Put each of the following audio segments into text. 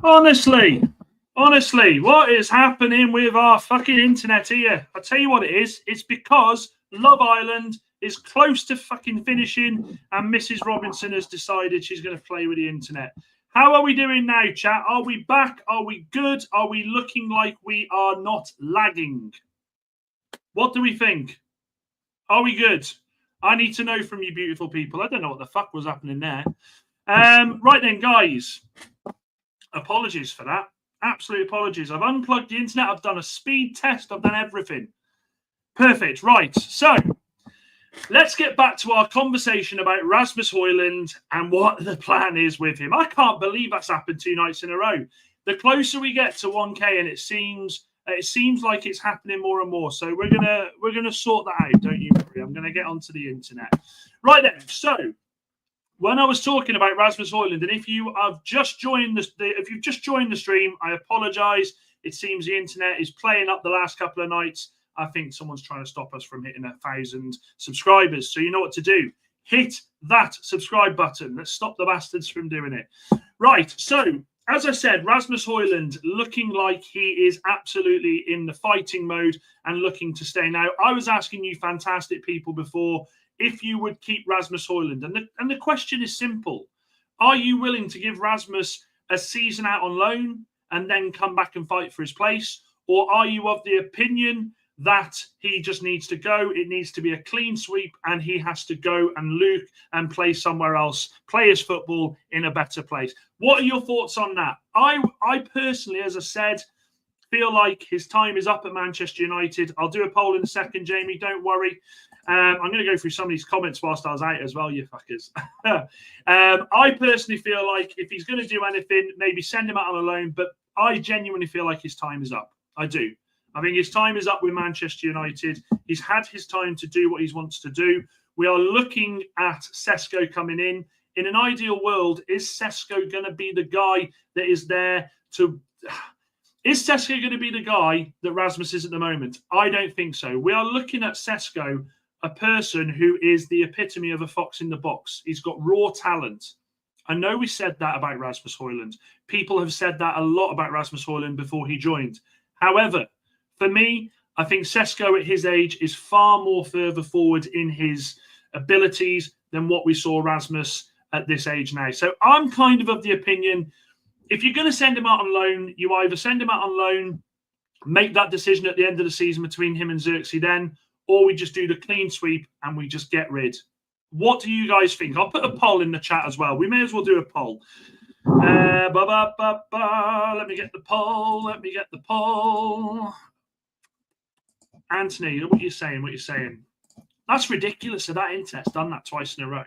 Honestly, what is happening with our fucking internet here? I'll tell you what it is. It's because Love Island is close to fucking finishing and Mrs. Robinson has decided she's going to play with the internet. How are we doing now, chat? Are we back? Are we good? Are we looking like we are not lagging? What do we think? Are we good? I need to know from you beautiful people. I don't know what the fuck was happening there. Right then, guys. Apologies for that. Absolute apologies. I've unplugged the internet. I've done a speed test. I've done everything. Perfect. Right. So let's get back to our conversation about Rasmus Højlund and what the plan is with him. I can't believe that's happened 2 nights in a row. The closer we get to 1K, and it seems like it's happening more and more. So we're gonna sort that out. Don't you worry. I'm gonna get onto the internet. Right then. So when I was talking about Rasmus Højlund, and if you have just joined the stream, I apologise. It seems the internet is playing up the last couple of nights. I think someone's trying to stop us from hitting 1,000 subscribers. So you know what to do. Hit that subscribe button. Let's stop the bastards from doing it. Right. So, as I said, Rasmus Højlund looking like he is absolutely in the fighting mode and looking to stay. Now, I was asking you fantastic people before if you would keep Rasmus Højlund. And the question is simple. Are you willing to give Rasmus a season out on loan and then come back and fight for his place? Or are you of the opinion that he just needs to go? It needs to be a clean sweep and he has to go and look and play somewhere else, play his football in a better place. What are your thoughts on that? I personally, as I said, feel like his time is up at Manchester United. I'll do a poll in a second, Jamie. Don't worry. I'm going to go through some of these comments whilst I was out as well, you fuckers. I personally feel like if he's going to do anything, maybe send him out on a loan. But I genuinely feel like his time is up. I do. I think his time is up with Manchester United. He's had his time to do what he wants to do. We are looking at Sesko coming in. In an ideal world, is Sesko going to be the guy that is there to... Is Sesko going to be the guy that Rasmus is at the moment? I don't think so. We are looking at Sesko, a person who is the epitome of a fox in the box. He's got raw talent. I know we said that about Rasmus Højlund. People have said that a lot about Rasmus Højlund before he joined. However, for me, I think Sesko at his age is far more further forward in his abilities than what we saw Rasmus at this age now. So I'm kind of the opinion, if you're going to send him out on loan, you either send him out on loan, make that decision at the end of the season between him and Xerxes then, or we just do the clean sweep and we just get rid. What do you guys think? I'll put a poll in the chat as well. We may as well do a poll. Let me get the poll. Anthony, what are you saying? That's ridiculous that internet's done that twice in a row.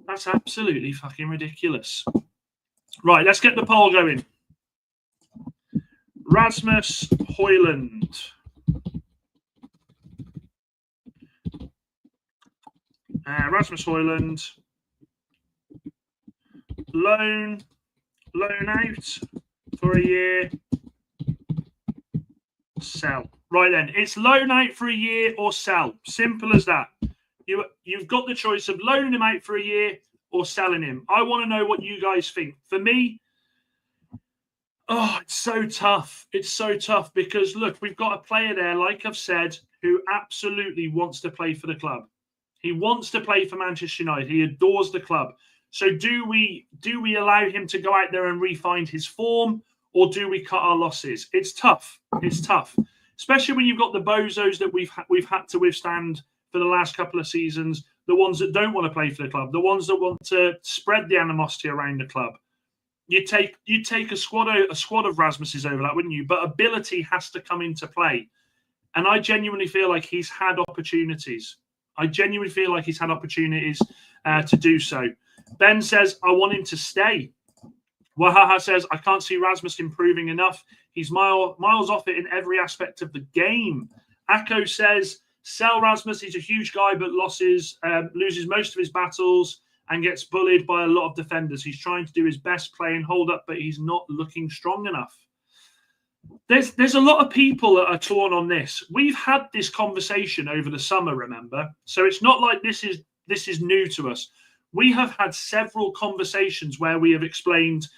That's absolutely fucking ridiculous. Right, let's get the poll going. Rasmus Højlund. Rasmus Højlund. Loan out for a year. Sell. Right then, it's loan out for a year or sell. Simple as that. You've got the choice of loaning him out for a year or selling him. I want to know what you guys think. For me, it's so tough. It's so tough because, look, we've got a player there, like I've said, who absolutely wants to play for the club. He wants to play for Manchester United. He adores the club. So do we allow him to go out there and refine his form, or do we cut our losses? It's tough. It's tough, especially when you've got the bozos that we've had to withstand for the last couple of seasons, the ones that don't want to play for the club, the ones that want to spread the animosity around the club. You'd take a squad of Rasmuses over that, wouldn't you? But ability has to come into play. And I genuinely feel like he's had opportunities. To do so. Ben says, I want him to stay. Wahaha says, I can't see Rasmus improving enough. He's miles off it in every aspect of the game. Akko says, sell Rasmus. He's a huge guy, but loses most of his battles and gets bullied by a lot of defenders. He's trying to do his best, play and hold up, but he's not looking strong enough. There's a lot of people that are torn on this. We've had this conversation over the summer, remember? So it's not like this is new to us. We have had several conversations where we have explained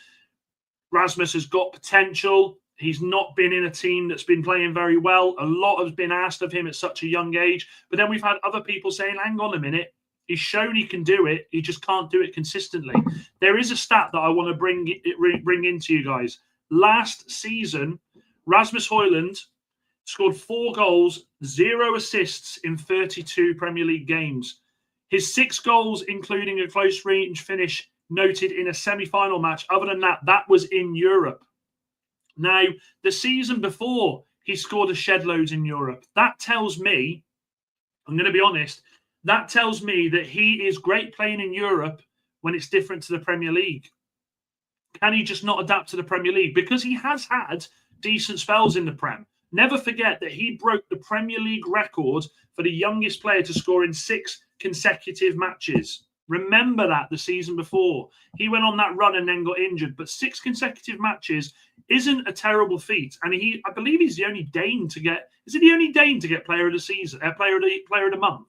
Rasmus has got potential. He's not been in a team that's been playing very well. A lot has been asked of him at such a young age. But then we've had other people saying, hang on a minute, he's shown he can do it. He just can't do it consistently. There is a stat that I want to bring into you guys. Last season, Rasmus Højlund scored 4 goals, 0 assists in 32 Premier League games. His 6 goals, including a close range finish, noted in a semi-final match. Other than that, that was in Europe. Now, the season before, he scored a shed loads in Europe. That tells me, I'm going to be honest, that tells me that he is great playing in Europe when it's different to the Premier League. Can he just not adapt to the Premier League? Because he has had decent spells in the Prem. Never forget that he broke the Premier League record for the youngest player to score in 6 consecutive matches. Remember that the season before. He went on that run and then got injured. But 6 consecutive matches isn't a terrible feat. And I believe he's the only Dane to get. Is he the only Dane to get player of the season, player of the month?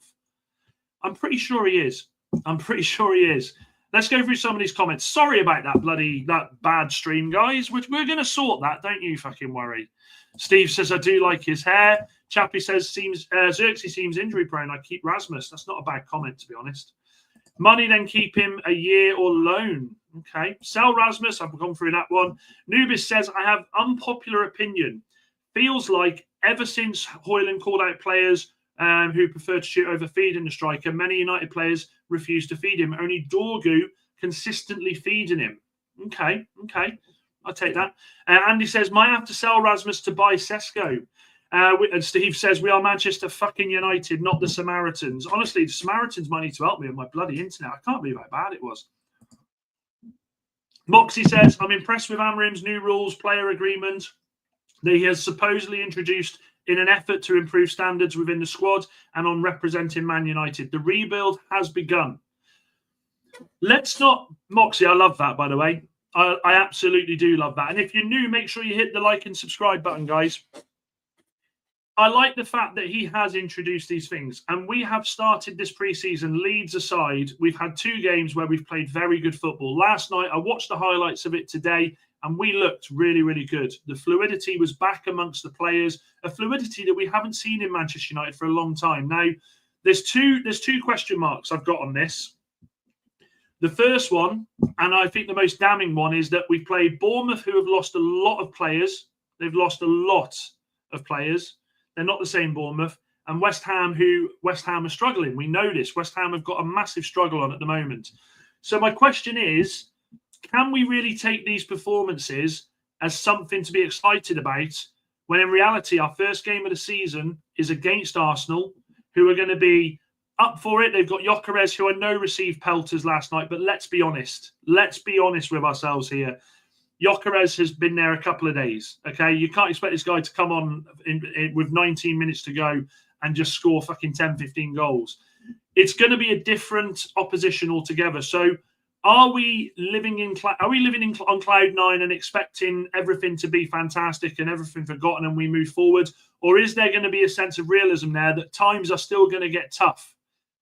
I'm pretty sure he is. I'm pretty sure he is. Let's go through some of these comments. Sorry about that bad stream, guys. We're going to sort that. Don't you fucking worry. Steve says, I do like his hair. Chappie says, Xerxes seems injury prone. I keep Rasmus. That's not a bad comment, to be honest. Money, then keep him a year or loan. Okay. Sell Rasmus. I've gone through that one. Nubis says, I have unpopular opinion. Feels like ever since Højlund called out players who prefer to shoot over feeding the striker, many United players refuse to feed him. Only Dorgu consistently feeding him. Okay. I'll take that. Andy says, might have to sell Rasmus to buy Sesko. And Steve says, we are Manchester fucking United, not the Samaritans. Honestly, the Samaritans might need to help me with my bloody internet. I can't believe how bad it was. Moxie says, I'm impressed with Amrim's new rules, player agreement that he has supposedly introduced in an effort to improve standards within the squad and on representing Man United. The rebuild has begun. Let's not... Moxie, I love that, by the way. I absolutely do love that. And if you're new, make sure you hit the like and subscribe button, guys. I like the fact that he has introduced these things. And we have started this preseason, Leeds aside. We've had 2 games where we've played very good football. Last night, I watched the highlights of it today, and we looked really, really good. The fluidity was back amongst the players, a fluidity that we haven't seen in Manchester United for a long time. Now, there's two question marks I've got on this. The first one, and I think the most damning one, is that we've played Bournemouth, who have lost a lot of players. They've lost a lot of players. They're not the same Bournemouth. And West Ham are struggling. We know this. West Ham have got a massive struggle on at the moment. So my question is, can we really take these performances as something to be excited about when in reality our first game of the season is against Arsenal, who are going to be up for it? They've got Gyökeres, who I know received pelters last night, but let's be honest. Let's be honest with ourselves here. Gyökeres has been there a couple of days, okay? You can't expect this guy to come on with 19 minutes to go and just score fucking 10, 15 goals. It's going to be a different opposition altogether. So are we living on cloud 9 and expecting everything to be fantastic and everything forgotten and we move forward? Or is there going to be a sense of realism there that times are still going to get tough?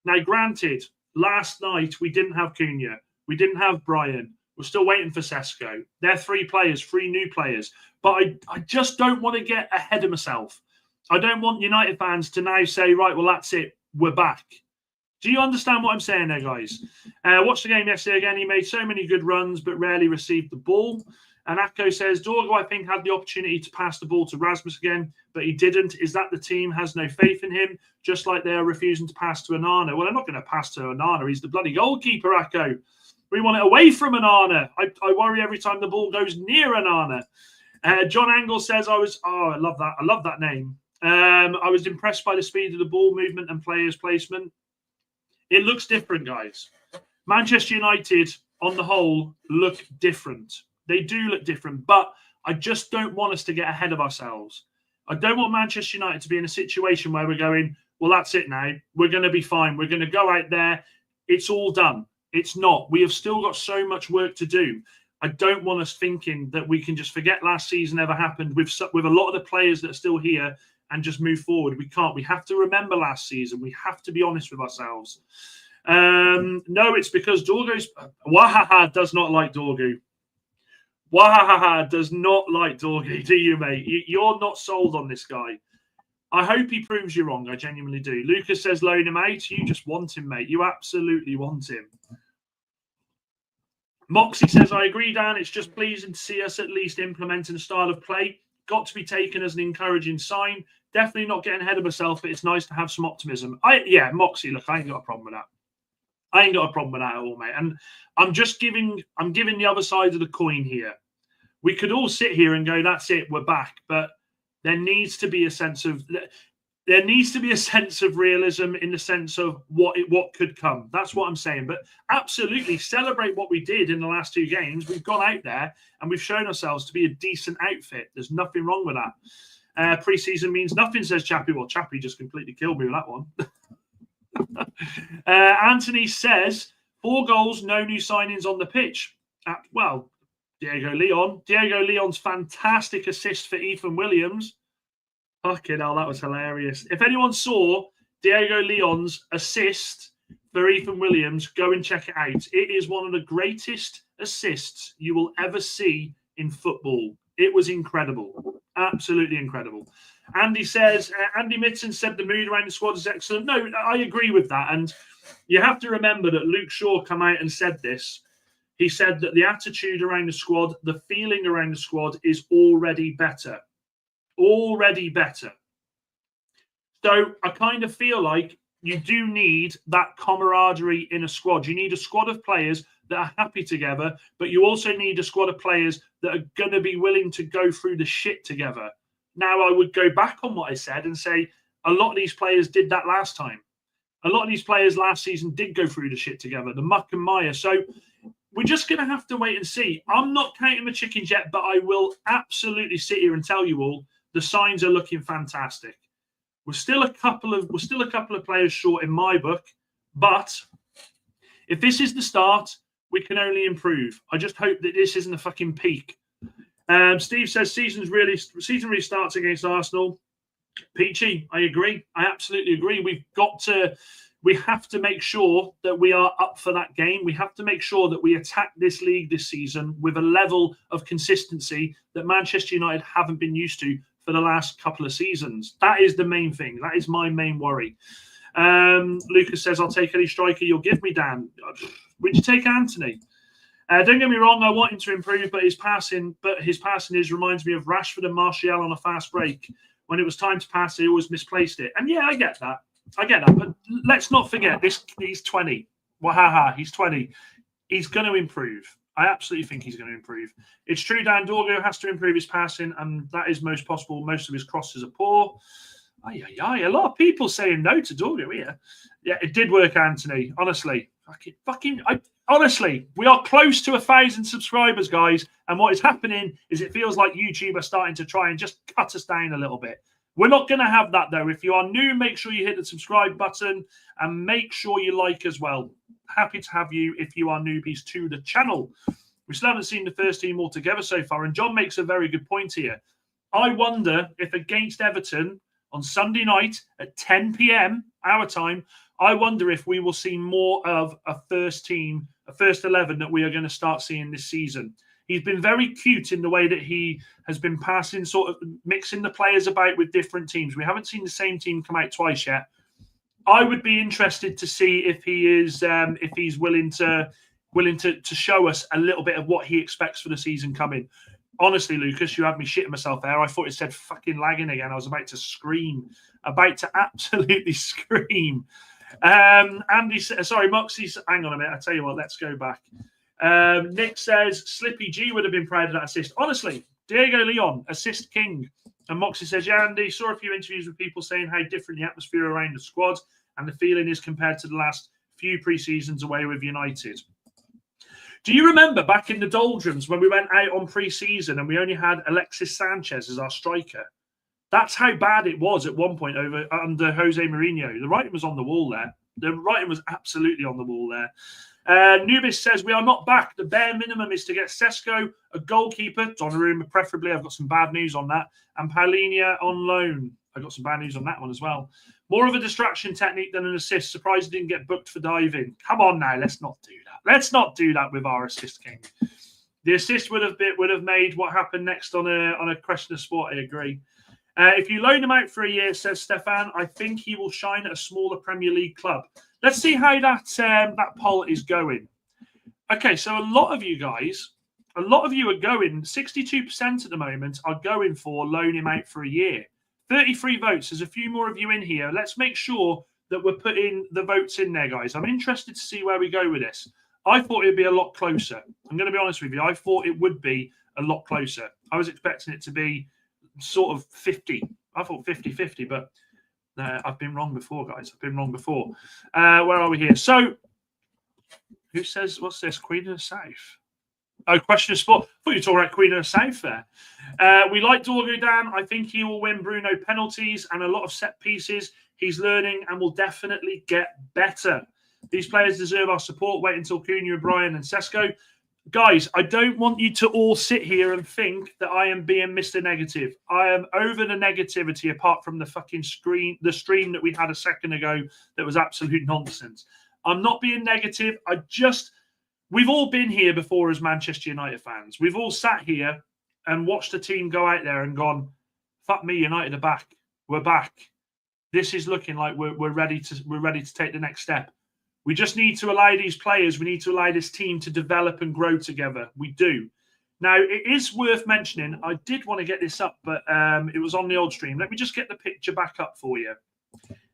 Now, granted, last night we didn't have Cunha. We didn't have Brian. We're still waiting for Sesko. They're 3 new players. But I just don't want to get ahead of myself. I don't want United fans to now say, right, well, that's it. We're back. Do you understand what I'm saying there, guys? Watched the game yesterday again. He made so many good runs, but rarely received the ball. And Akko says, Dorgu, I think, had the opportunity to pass the ball to Rasmus again, but he didn't. Is that the team has no faith in him, just like they are refusing to pass to Onana? Well, they're not going to pass to Onana. He's the bloody goalkeeper, Akko. We want it away from Onana. I worry every time the ball goes near Onana. John Angle says, I love that. I love that name. I was impressed by the speed of the ball movement and players' placement. It looks different, guys. Manchester United, on the whole, look different. They do look different, but I just don't want us to get ahead of ourselves. I don't want Manchester United to be in a situation where we're going, well, that's it now. We're going to be fine. We're going to go out there. It's all done. It's not. We have still got so much work to do. I don't want us thinking that we can just forget last season ever happened with a lot of the players that are still here and just move forward. We can't. We have to remember last season. We have to be honest with ourselves. No, it's because Dorgu's... Wahaha does not like Dorgu. Wahaha does not like Dorgy, do you, mate? You're not sold on this guy. I hope he proves you wrong. I genuinely do. Lucas says loan him out. You just want him, mate. You absolutely want him. Moxie says, I agree, Dan. It's just pleasing to see us at least implementing a style of play. Got to be taken as an encouraging sign. Definitely not getting ahead of myself, but it's nice to have some optimism. Yeah, Moxie, look, I ain't got a problem with that. I ain't got a problem with that at all, mate. And I'm giving the other side of the coin here. We could all sit here and go, that's it, we're back. But there needs to be a sense of realism in the sense of what could come. That's what I'm saying. But absolutely celebrate what we did in the last 2 games. We've gone out there and we've shown ourselves to be a decent outfit. There's nothing wrong with that. Preseason means nothing, says Chappie. Well, Chappie just completely killed me with that one. Anthony says 4 goals, no new signings on the pitch. Well, Diego Leon's fantastic assist for Ethan Williams. Fucking hell, that was hilarious. If anyone saw Diego Leon's assist for Ethan Williams, go and check it out. It is one of the greatest assists you will ever see in football. It was incredible. Absolutely incredible. Andy says, Andy Mitton said the mood around the squad is excellent. No, I agree with that. And you have to remember that Luke Shaw came out and said this. He said that the attitude around the squad, the feeling around the squad is already better. Already better. So I kind of feel like you do need that camaraderie in a squad. You need a squad of players that are happy together, but you also need a squad of players that are going to be willing to go through the shit together. Now, I would go back on what I said and say a lot of these players did that last time. A lot of these players last season did go through the shit together, the muck and mire. So we're just going to have to wait and see. I'm not counting my chickens yet, but I will absolutely sit here and tell you all the signs are looking fantastic. We're still a couple of players short in my book, but if this is the start, we can only improve. I just hope that this isn't a fucking peak. Steve says season really starts against Arsenal. Peachy, I agree. I absolutely agree. We have to make sure that we are up for that game. We have to make sure that we attack this league this season with a level of consistency that Manchester United haven't been used to for the last couple of seasons. That is the main thing. That is my main worry. Lucas says, I'll take any striker you'll give me, Dan. Would you take Anthony? Don't get me wrong, I want him to improve, but his passing reminds me of Rashford and Martial on a fast break. When it was time to pass, he always misplaced it. And yeah, I get that. But let's not forget this. He's 20. Wahaha, he's 20. He's going to improve. I absolutely think he's going to improve. It's true, Dan Dorgo has to improve his passing, and that is most possible. Most of his crosses are poor. A lot of people saying no to Dorgo here. Yeah, it did work, Anthony. Honestly, honestly, we are close to 1,000 subscribers, guys. And what is happening is it feels like YouTube are starting to try and just cut us down a little bit. We're not going to have that, though. If you are new, make sure you hit the subscribe button and make sure you like as well. Happy to have you if you are newbies to the channel. We still haven't seen the first team all together so far. And John makes a very good point here. I wonder if against Everton on Sunday night at 10 p.m. our time, I wonder if we will see more of a first team, a first 11 that we are going to start seeing this season. He's been very cute in the way that he has been passing, sort of mixing the players about with different teams. We haven't seen the same team come out twice yet. I would be interested to see if he's willing to show us a little bit of what he expects for the season coming. Honestly, Lucas, you had me shitting myself there. I thought it said fucking lagging again. I was about to scream, about to absolutely scream. Andy, sorry, Moxie. Hang on a minute. I tell you what. Let's go back. Nick says Slippy G would have been proud of that assist. Honestly, Diego Leon, assist king. And Moxie says, yeah, Andy, saw a few interviews with people saying how different the atmosphere around the squad and the feeling is compared to the last few pre-seasons away with United. Do you remember back in the doldrums when we went out on pre-season and we only had Alexis Sanchez as our striker? That's how bad it was at one point under Jose Mourinho. The writing was on the wall there. The writing was absolutely on the wall there. Nubis says, we are not back. The bare minimum is to get Sesko, a goalkeeper, Donnarumma preferably. I've got some bad news on that. And Paulinho on loan. I've got some bad news on that one as well. More of a distraction technique than an assist. Surprised he didn't get booked for diving. Come on now, let's not do that. Let's not do that with our assist king. The assist would have made what happened next on a question of sport. I agree. If you loan him out for a year, says Stefan, I think he will shine at a smaller Premier League club. Let's see how that poll is going. Okay, so a lot of you are going, 62% at the moment are going for loan him out for a year. 33 votes. There's a few more of you in here. Let's make sure that we're putting the votes in there, guys. I'm interested to see where we go with this. I thought it would be a lot closer. I'm going to be honest with you. I thought it would be a lot closer. I was expecting it to be sort of 50. I thought 50-50, but I've been wrong before, guys. I've been wrong before. Where are we here? So, who says, what's this? Queen of the South. Oh, question of sport. I thought you were talking about Queen of the South there. We like Dorgo, Dan. I think he will win Bruno penalties and a lot of set pieces. He's learning and will definitely get better. These players deserve our support. Wait until Cunha, Brian, and Sesko. Guys, I don't want you to all sit here and think that I am being Mr. Negative. I am over the negativity apart from the fucking stream that we had a second ago that was absolute nonsense. I'm not being negative. We've all been here before as Manchester United fans. We've all sat here and watched the team go out there and gone, fuck me, United are back. We're back. This is looking like we're ready to take the next step. We just need to allow these players, we need to allow this team to develop and grow together. We do. Now, it is worth mentioning, I did want to get this up, but it was on the old stream. Let me just get the picture back up for you.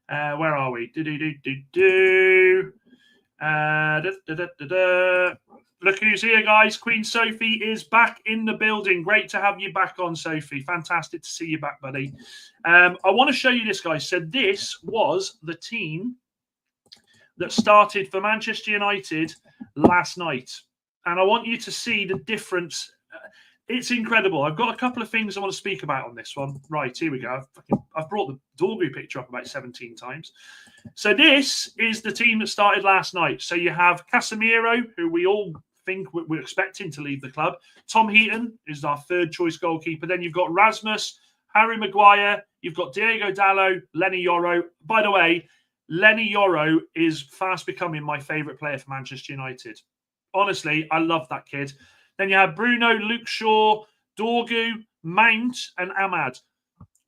Where are we? Look who's here, guys. Queen Sophie is back in the building. Great to have you back on, Sophie. Fantastic to see you back, buddy. I want to show you this, guys. So this was the team that started for Manchester United last night. And I want you to see the difference. It's incredible. I've got a couple of things I want to speak about on this one. Right, here we go. I've brought the Dorgu picture up about 17 times. So this is the team that started last night. So you have Casemiro, who we all think we're expecting to leave the club. Tom Heaton is our third choice goalkeeper. Then you've got Rasmus, Harry Maguire. You've got Diego Dallo, Lenny Yoro. By the way, Lenny Yoro is fast becoming my favourite player for Manchester United. Honestly, I love that kid. Then you have Bruno, Luke Shaw, Dorgu, Mount, and Ahmad.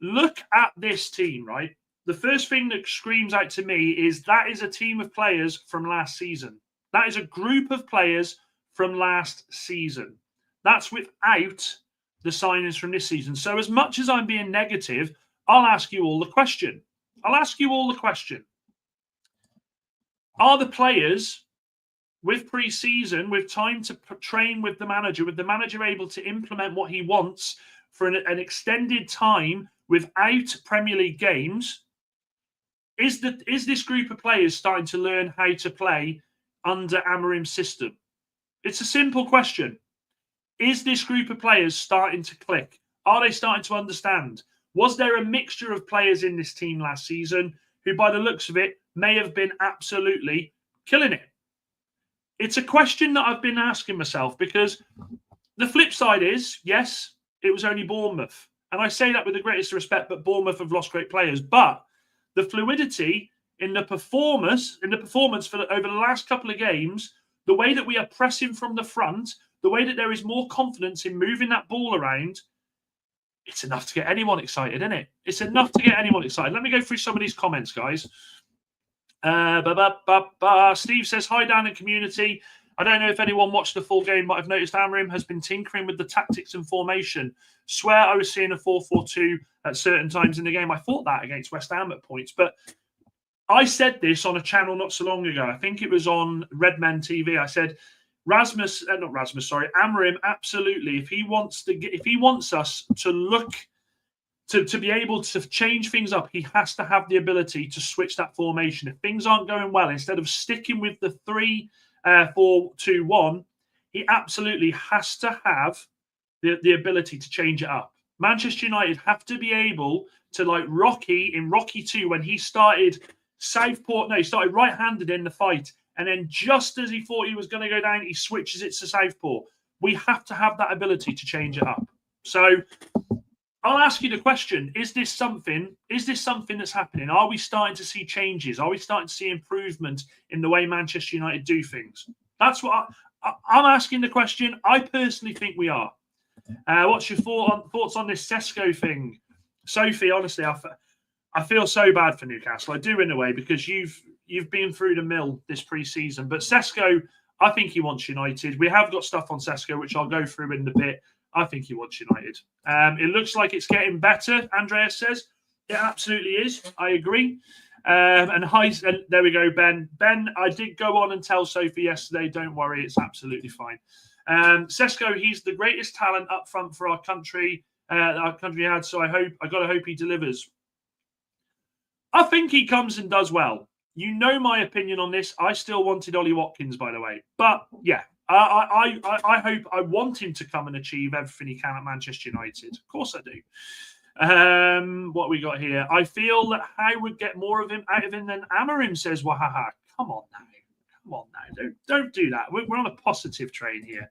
Look at this team, right? The first thing that screams out to me is that is a team of players from last season. That is a group of players from last season. That's without the signings from this season. So as much as I'm being negative, I'll ask you all the question. Are the players with pre-season, with time to train with the manager able to implement what he wants for an extended time without Premier League games, is this group of players starting to learn how to play under Amorim's system? It's a simple question. Is this group of players starting to click? Are they starting to understand? Was there a mixture of players in this team last season who, by the looks of it, may have been absolutely killing it? It's a question that I've been asking myself, because the flip side is, yes, it was only Bournemouth. And I say that with the greatest respect, but Bournemouth have lost great players. But the fluidity in the performance over the last couple of games, the way that we are pressing from the front, the way that there is more confidence in moving that ball around, it's enough to get anyone excited, isn't it? It's enough to get anyone excited. Let me go through some of these comments, guys. Steve says, hi, Dan and community. I don't know if anyone watched the full game, but I've noticed Amorim has been tinkering with the tactics and formation. Swear I was seeing a 4-4-2 at certain times in the game. I thought that against West Ham at points, but I said this on a channel not so long ago. I think it was on Redmen TV. I said, Amorim, absolutely. If he wants us to look to be able to change things up, he has to have the ability to switch that formation. If things aren't going well, instead of sticking with the 3-4-2-1, he absolutely has to have the ability to change it up. Manchester United have to be able to, like Rocky in Rocky 2, when he started he started right-handed in the fight, and then just as he thought he was going to go down, he switches it to southpaw. We have to have that ability to change it up. So I'll ask you the question, is this something that's happening? Are we starting to see changes? Are we starting to see improvement in the way Manchester United do things? That's what I'm asking the question. I personally think we are. What's your thoughts on this Sesko thing? Sophie, honestly, I feel so bad for Newcastle. I do in a way because you've been through the mill this pre-season. But Sesko, I think he wants United. We have got stuff on Sesko, which I'll go through in a bit. I think he wants United. It looks like it's getting better, Andreas says. It absolutely is. I agree. And there we go, Ben. Ben, I did go on and tell Sophie yesterday, don't worry, it's absolutely fine. Sesko, he's the greatest talent up front for our country. Our country had, so I gotta hope he delivers. I think he comes and does well. You know my opinion on this. I still wanted Ollie Watkins, by the way. But yeah, I hope I want him to come and achieve everything he can at Manchester United. Of course I do. What we got here? I feel that Howe would get more of him out of him than Amorim, says Wahaha. Come on now. Don't do that. We're on a positive train here.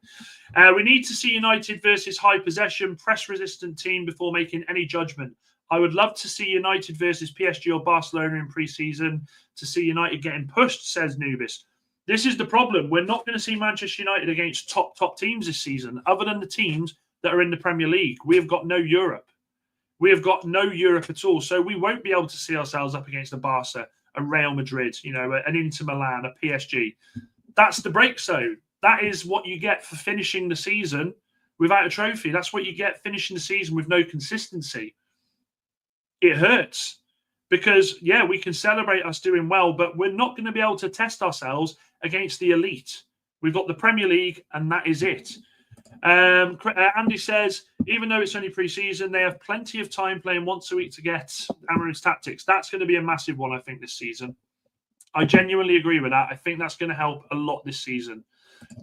We need to see United versus high possession, press-resistant team before making any judgment. I would love to see United versus PSG or Barcelona in pre-season to see United getting pushed, says Nubis. This is the problem. We're not going to see Manchester United against top teams this season, other than the teams that are in the Premier League. We have got no Europe. We have got no Europe at all. So we won't be able to see ourselves up against a Barca, a Real Madrid, an Inter Milan, a PSG. That's the break zone. That is what you get for finishing the season without a trophy. That's what you get finishing the season with no consistency. It hurts because, yeah, we can celebrate us doing well, but we're not going to be able to test ourselves against the elite. We've got the Premier League, and that is it. Andy says, even though it's only pre-season, they have plenty of time playing once a week to get Amorim's tactics. That's going to be a massive one, I think, this season. I genuinely agree with that. I think that's going to help a lot this season.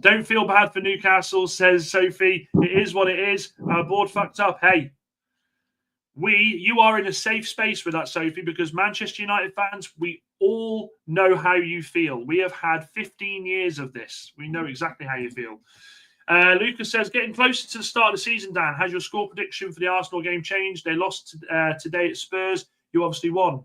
Don't feel bad for Newcastle, says Sophie. It is what it is. Our board fucked up. Hey, you are in a safe space with that, Sophie, because Manchester United fans, we all know how you feel. We have had 15 years of this. We know exactly how you feel. Lucas says, getting closer to the start of the season, Dan, has your score prediction for the Arsenal game changed? They lost today at Spurs. You obviously won.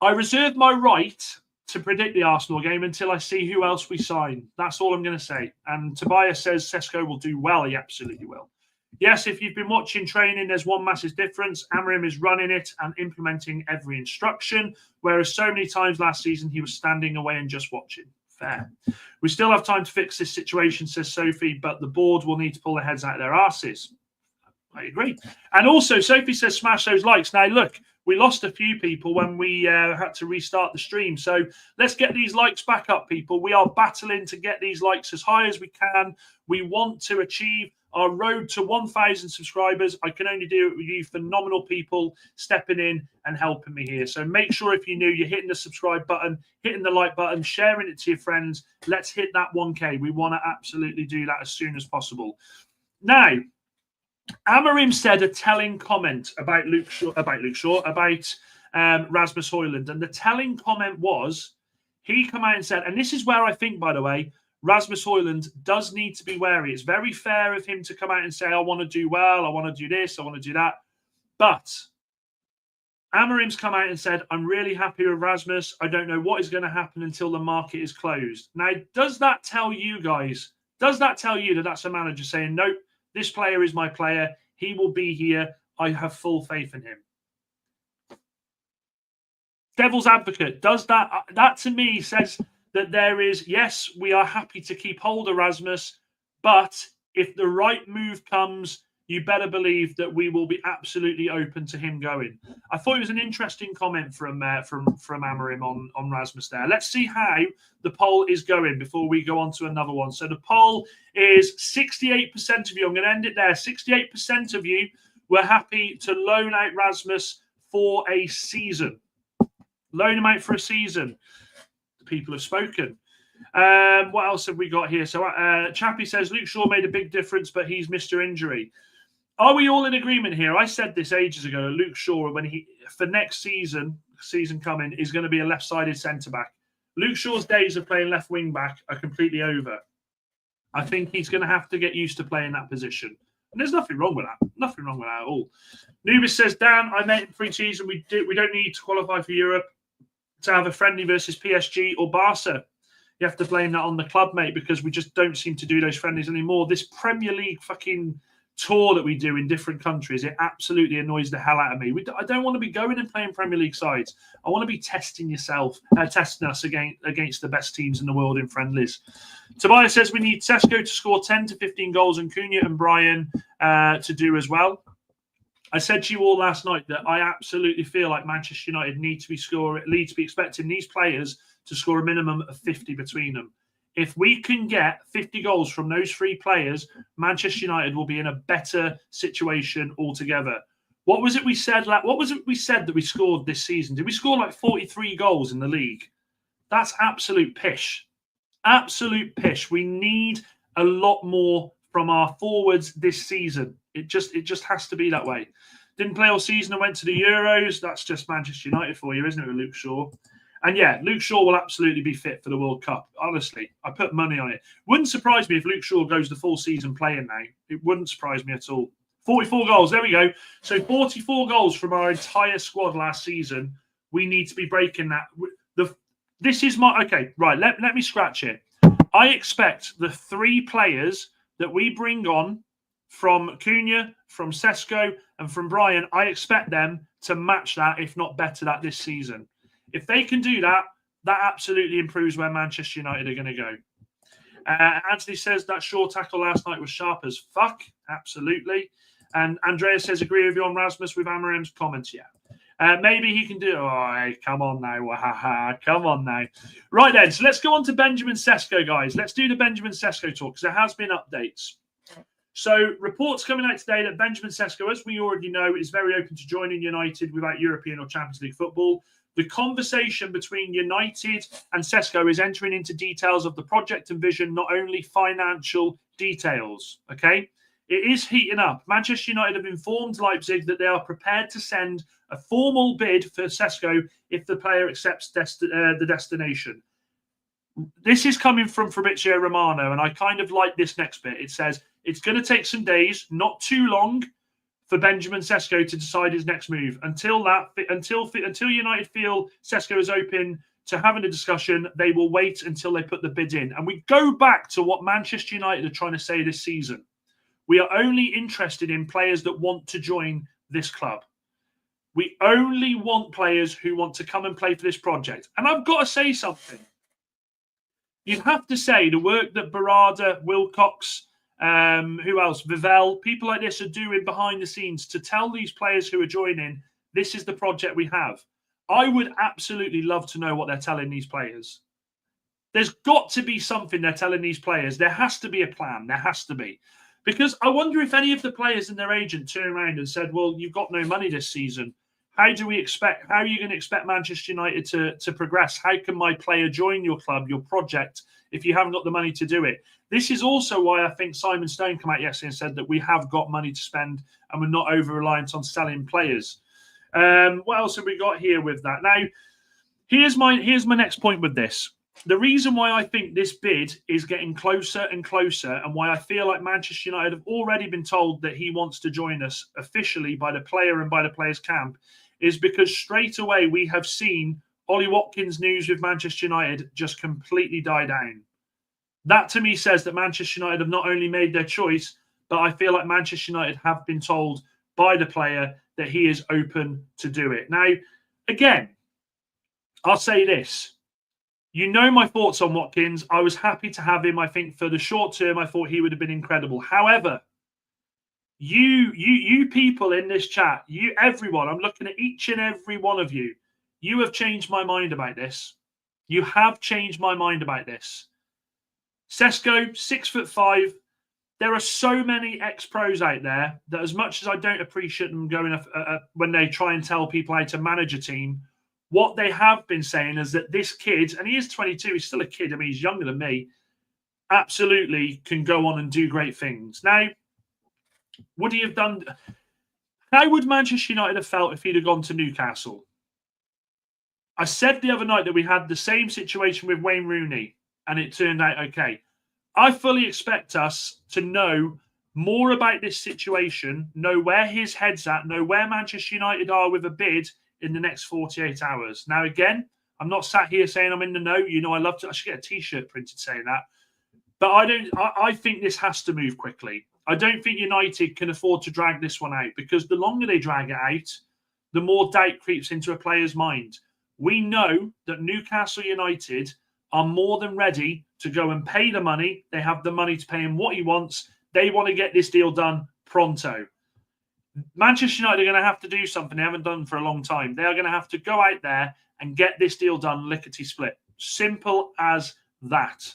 I reserve my right to predict the Arsenal game until I see who else we sign. That's all I'm going to say. And Tobias says Sesko will do well. He absolutely will. Yes, if you've been watching training, there's one massive difference. Amorim is running it and implementing every instruction, whereas so many times last season he was standing away and just watching. Fair. We still have time to fix this situation, says Sophie, but the board will need to pull their heads out of their arses. I agree. And also, Sophie says smash those likes. Now, look, we lost a few people when we had to restart the stream. So let's get these likes back up, people. We are battling to get these likes as high as we can. We want to achieve our road to 1,000 subscribers. I can only do it with you phenomenal people stepping in and helping me here. So make sure if you're new, you're hitting the subscribe button, hitting the like button, sharing it to your friends. Let's hit that 1K. We want to absolutely do that as soon as possible. Now, Amorim said a telling comment about Rasmus Højlund. And the telling comment was, he came out and said, and this is where I think, by the way, Rasmus Højlund does need to be wary. It's very fair of him to come out and say, I want to do well, I want to do this, I want to do that. But Amorim's come out and said, I'm really happy with Rasmus. I don't know what is going to happen until the market is closed. Now, does that tell you guys, does that tell you that that's a manager saying, nope, this player is my player, he will be here, I have full faith in him? Devil's advocate, does that to me says that there is, yes, we are happy to keep hold of Rasmus, but if the right move comes, you better believe that we will be absolutely open to him going. I thought it was an interesting comment from Amorim on Rasmus there. Let's see how the poll is going before we go on to another one. So the poll is 68% of you. I'm going to end it there. 68% of you were happy to loan out Rasmus for a season. Loan him out for a season. The people have spoken. What else have we got here? So Chappie says Luke Shaw made a big difference, but he's Mr. Injury. Are we all in agreement here? I said this ages ago. Luke Shaw, when for next season coming, is going to be a left-sided centre-back. Luke Shaw's days of playing left wing-back are completely over. I think he's going to have to get used to playing that position. And there's nothing wrong with that. Nothing wrong with that at all. Nubis says, Dan, I meant pre-season. We don't need to qualify for Europe to have a friendly versus PSG or Barca. you have to blame that on the club, mate, because we just don't seem to do those friendlies anymore. This Premier League fucking tour that we do in different countries, it absolutely annoys the hell out of me. I don't want to be going and playing Premier League sides. I want to be testing us against the best teams in the world in friendlies. Tobias says we need Sesko to score 10 to 15 goals and Cunha and Brian to do as well. I said to you all last night that I absolutely feel like Manchester United need to be expecting these players to score a minimum of 50 between them. If we can get 50 goals from those 3 players, Manchester United will be in a better situation altogether. What was it we said that we scored this season? Did we score like 43 goals in the league? That's absolute pish. Absolute pish. We need a lot more from our forwards this season. It just has to be that way. Didn't play all season and went to the Euros. That's just Manchester United for you, isn't it, with Luke Shaw? And yeah, Luke Shaw will absolutely be fit for the World Cup. Honestly, I put money on it. Wouldn't surprise me if Luke Shaw goes the full season playing now. It wouldn't surprise me at all. 44 goals. There we go. So 44 goals from our entire squad last season. We need to be breaking that. This is my... Okay, right. Let me scratch it. I expect the 3 players that we bring on from Cunha, from Sesko, and from Brian, I expect them to match that, if not better that this season. If they can do that, that absolutely improves where Manchester United are going to go. Anthony says that short tackle last night was sharp as fuck. Absolutely. And Andreas says, agree with you on Rasmus with Amarim's comments. Yeah. Maybe he can do... Oh, hey, come on now. Come on now. Right then, so let's go on to Benjamin Sesko, guys. Let's do the Benjamin Sesko talk, because there has been updates. So reports coming out today that Benjamin Sesko, as we already know, is very open to joining United without European or Champions League football. The conversation between United and Sesko is entering into details of the project and vision, not only financial details. Okay? It is heating up. Manchester United have informed Leipzig that they are prepared to send a formal bid for Sesko if the player accepts the destination. This is coming from Fabrizio Romano, and I kind of like this next bit. It says it's going to take some days, not too long, for Benjamin Sesko to decide his next move. Until United feel Sesko is open to having a discussion, they will wait until they put the bid in. And we go back to what Manchester United are trying to say this season. We are only interested in players that want to join this club. We only want players who want to come and play for this project. And I've got to say something. You'd have to say the work that Barada, Wilcox, who else? Vivel, people like this are doing behind the scenes to tell these players who are joining, this is the project we have. I would absolutely love to know what they're telling these players. There's got to be something they're telling these players. There has to be a plan. There has to be. Because I wonder if any of the players and their agent turned around and said, well, you've got no money this season. How are you going to expect Manchester United to progress? How can my player join your club, your project, if you haven't got the money to do it? This is also why I think Simon Stone came out yesterday and said that we have got money to spend and we're not over-reliant on selling players. What else have we got here with that? Now, here's my next point with this. The reason why I think this bid is getting closer and closer, and why I feel like Manchester United have already been told that he wants to join us officially by the player and by the players' camp, is because straight away we have seen Ollie Watkins' news with Manchester United just completely die down. That to me says that Manchester United have not only made their choice, but I feel like Manchester United have been told by the player that he is open to do it. Now, again, I'll say this. You know my thoughts on Watkins. I was happy to have him. I think for the short term, I thought he would have been incredible. However, you people in this chat, everyone, I'm looking at each and every one of you. You have changed my mind about this. You have changed my mind about this. Sesko, 6'5". There are so many ex-pros out there that, as much as I don't appreciate them going when they try and tell people how to manage a team, what they have been saying is that this kid, and he is 22, he's still a kid, I mean, he's younger than me, absolutely can go on and do great things. Now, would he have done... How would Manchester United have felt if he'd have gone to Newcastle? I said the other night that we had the same situation with Wayne Rooney, and it turned out okay. I fully expect us to know more about this situation, know where his head's at, know where Manchester United are with a bid in the next 48 hours. Now, again, I'm not sat here saying I'm in the know. You know, I should get a T-shirt printed saying that. But I think this has to move quickly. I don't think United can afford to drag this one out, because the longer they drag it out, the more doubt creeps into a player's mind. We know that Newcastle United are more than ready to go and pay the money. They have the money to pay him what he wants. They want to get this deal done pronto. Manchester United are going to have to do something they haven't done for a long time. They are going to have to go out there and get this deal done lickety-split. Simple as that.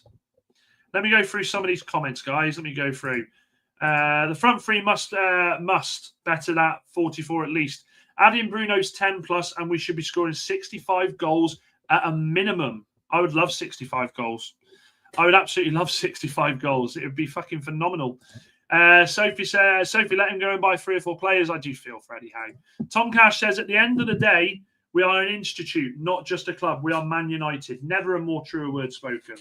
Let me go through some of these comments, guys. Let me go through. The front three must better that 44 at least. Add in Bruno's 10 plus, and we should be scoring 65 goals at a minimum. I would love 65 goals. I would absolutely love 65 goals. It would be fucking phenomenal. Sophie says, Sophie, let him go and buy 3 or 4 players. I do feel for Eddie Howe. Tom Cash says, at the end of the day, we are an institute, not just a club. We are Man United. Never a more truer word spoken.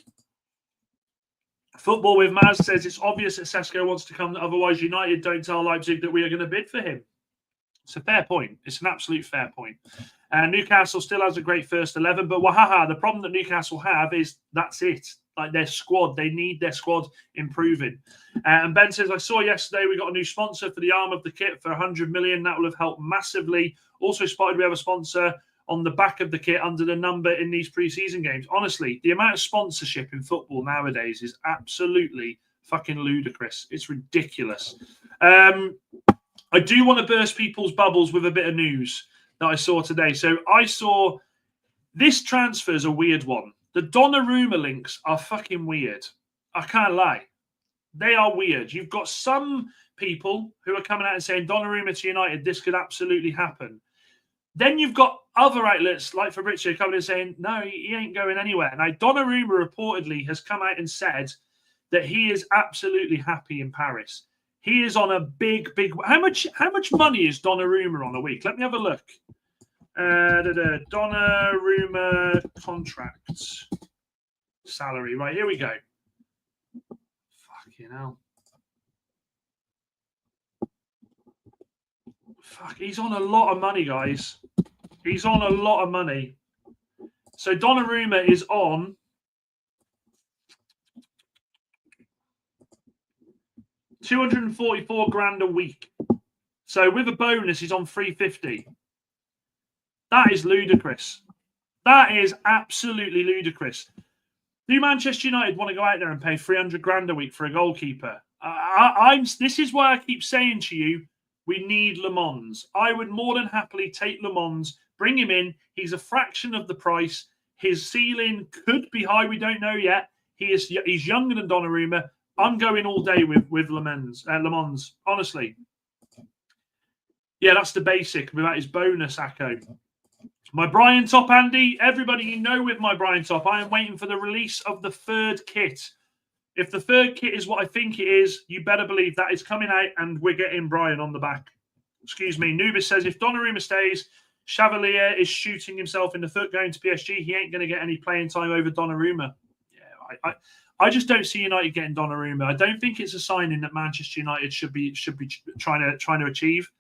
Football with Maz says, it's obvious that Sesko wants to come. Otherwise, United don't tell Leipzig that we are going to bid for him. It's a fair point. It's an absolute fair point. Newcastle still has a great first 11, but wahaha, the problem that Newcastle have is that's it. Like their squad, they need their squad improving. And Ben says, I saw yesterday we got a new sponsor for the arm of the kit for 100 million. That will have helped massively. Also spotted we have a sponsor on the back of the kit under the number in these pre-season games. Honestly, the amount of sponsorship in football nowadays is absolutely fucking ludicrous. It's ridiculous. I do want to burst people's bubbles with a bit of news that I saw today. So I saw this transfer is a weird one. The Donnarumma links are fucking weird. I can't lie. They are weird. You've got some people who are coming out and saying Donnarumma to United, this could absolutely happen. Then you've got other outlets like Fabrizio coming and saying, no, he ain't going anywhere. Now, Donnarumma reportedly has come out and said that he is absolutely happy in Paris. He is on a big. How much money is Donnarumma on a week? Let me have a look. Donnarumma contract salary. Right, here we go. Fucking hell. Fuck, he's on a lot of money, guys. He's on a lot of money. So Donnarumma is on 244 grand a week. So with a bonus, he's on 350. That is ludicrous. That is absolutely ludicrous. Do Manchester United want to go out there and pay 300 grand a week for a goalkeeper? This is why I keep saying to you, we need Le Mans. I would more than happily take Le Mans, bring him in. He's a fraction of the price. His ceiling could be high. We don't know yet. He's younger than Donnarumma. I'm going all day with Le Mans. Honestly. Yeah, that's the basic without his bonus, Acco. My Brian top, Andy. Everybody you know with my Brian top, I am waiting for the release of the 3rd kit. If the 3rd kit is what I think it is, you better believe that is coming out and we're getting Brian on the back. Excuse me. Nubis says, if Donnarumma stays, Chevalier is shooting himself in the foot going to PSG. He ain't going to get any playing time over Donnarumma. Yeah, I just don't see United getting Donnarumma. I don't think it's a signing that Manchester United should be trying to achieve.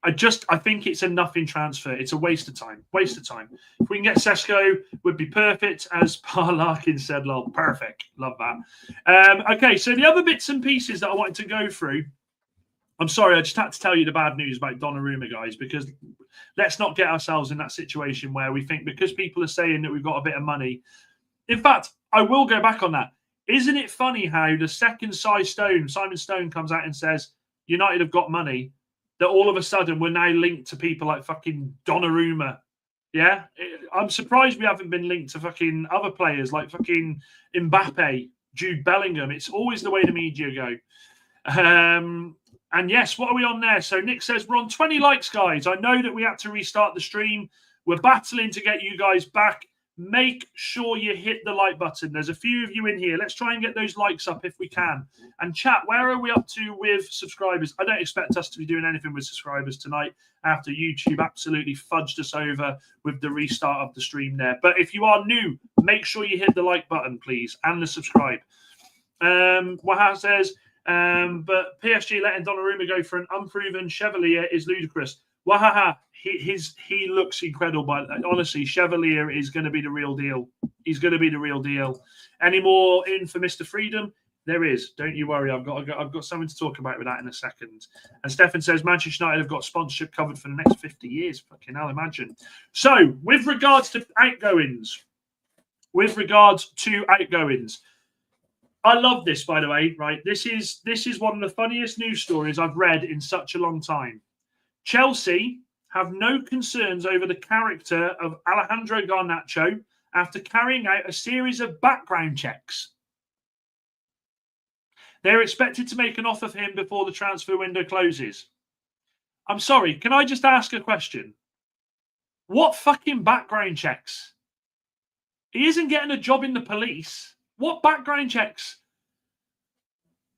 I think it's a nothing transfer. It's a waste of time. Waste of time. If we can get Sesko, would be perfect, as Par Larkin said. Lol, perfect. Love that. Okay, so the other bits and pieces that I wanted to go through. I'm sorry, I just had to tell you the bad news about Donnarumma, guys, because let's not get ourselves in that situation where we think because people are saying that we've got a bit of money. In fact, I will go back on that. Isn't it funny how the second Simon Stone comes out and says United have got money, that all of a sudden we're now linked to people like fucking Donnarumma. Yeah? I'm surprised we haven't been linked to fucking other players like fucking Mbappe, Jude Bellingham. It's always the way the media go. And yes, what are we on there? So Nick says we're on 20 likes, guys. I know that we had to restart the stream. We're battling to get you guys back. Make sure you hit the like button. There's a few of you in here. Let's try and get those likes up if we can. And chat, where are we up to with subscribers? I don't expect us to be doing anything with subscribers tonight after YouTube absolutely fudged us over with the restart of the stream there. But if you are new, make sure you hit the like button, please, and the subscribe. Waha says, but PSG letting Donnarumma go for an unproven Chevalier is ludicrous. Wahaha, he looks incredible. But honestly, Chevalier is going to be the real deal. He's going to be the real deal. Any more in for Mr. Freedom? There is. Don't you worry. I've got something to talk about with that in a second. And Stefan says Manchester United have got sponsorship covered for the next 50 years. Fucking hell, imagine. So, with regards to outgoings, I love this, by the way. Right, this is one of the funniest news stories I've read in such a long time. Chelsea have no concerns over the character of Alejandro Garnacho after carrying out a series of background checks. They're expected to make an offer for him before the transfer window closes. I'm sorry, can I just ask a question? What fucking background checks? He isn't getting a job in the police. What background checks?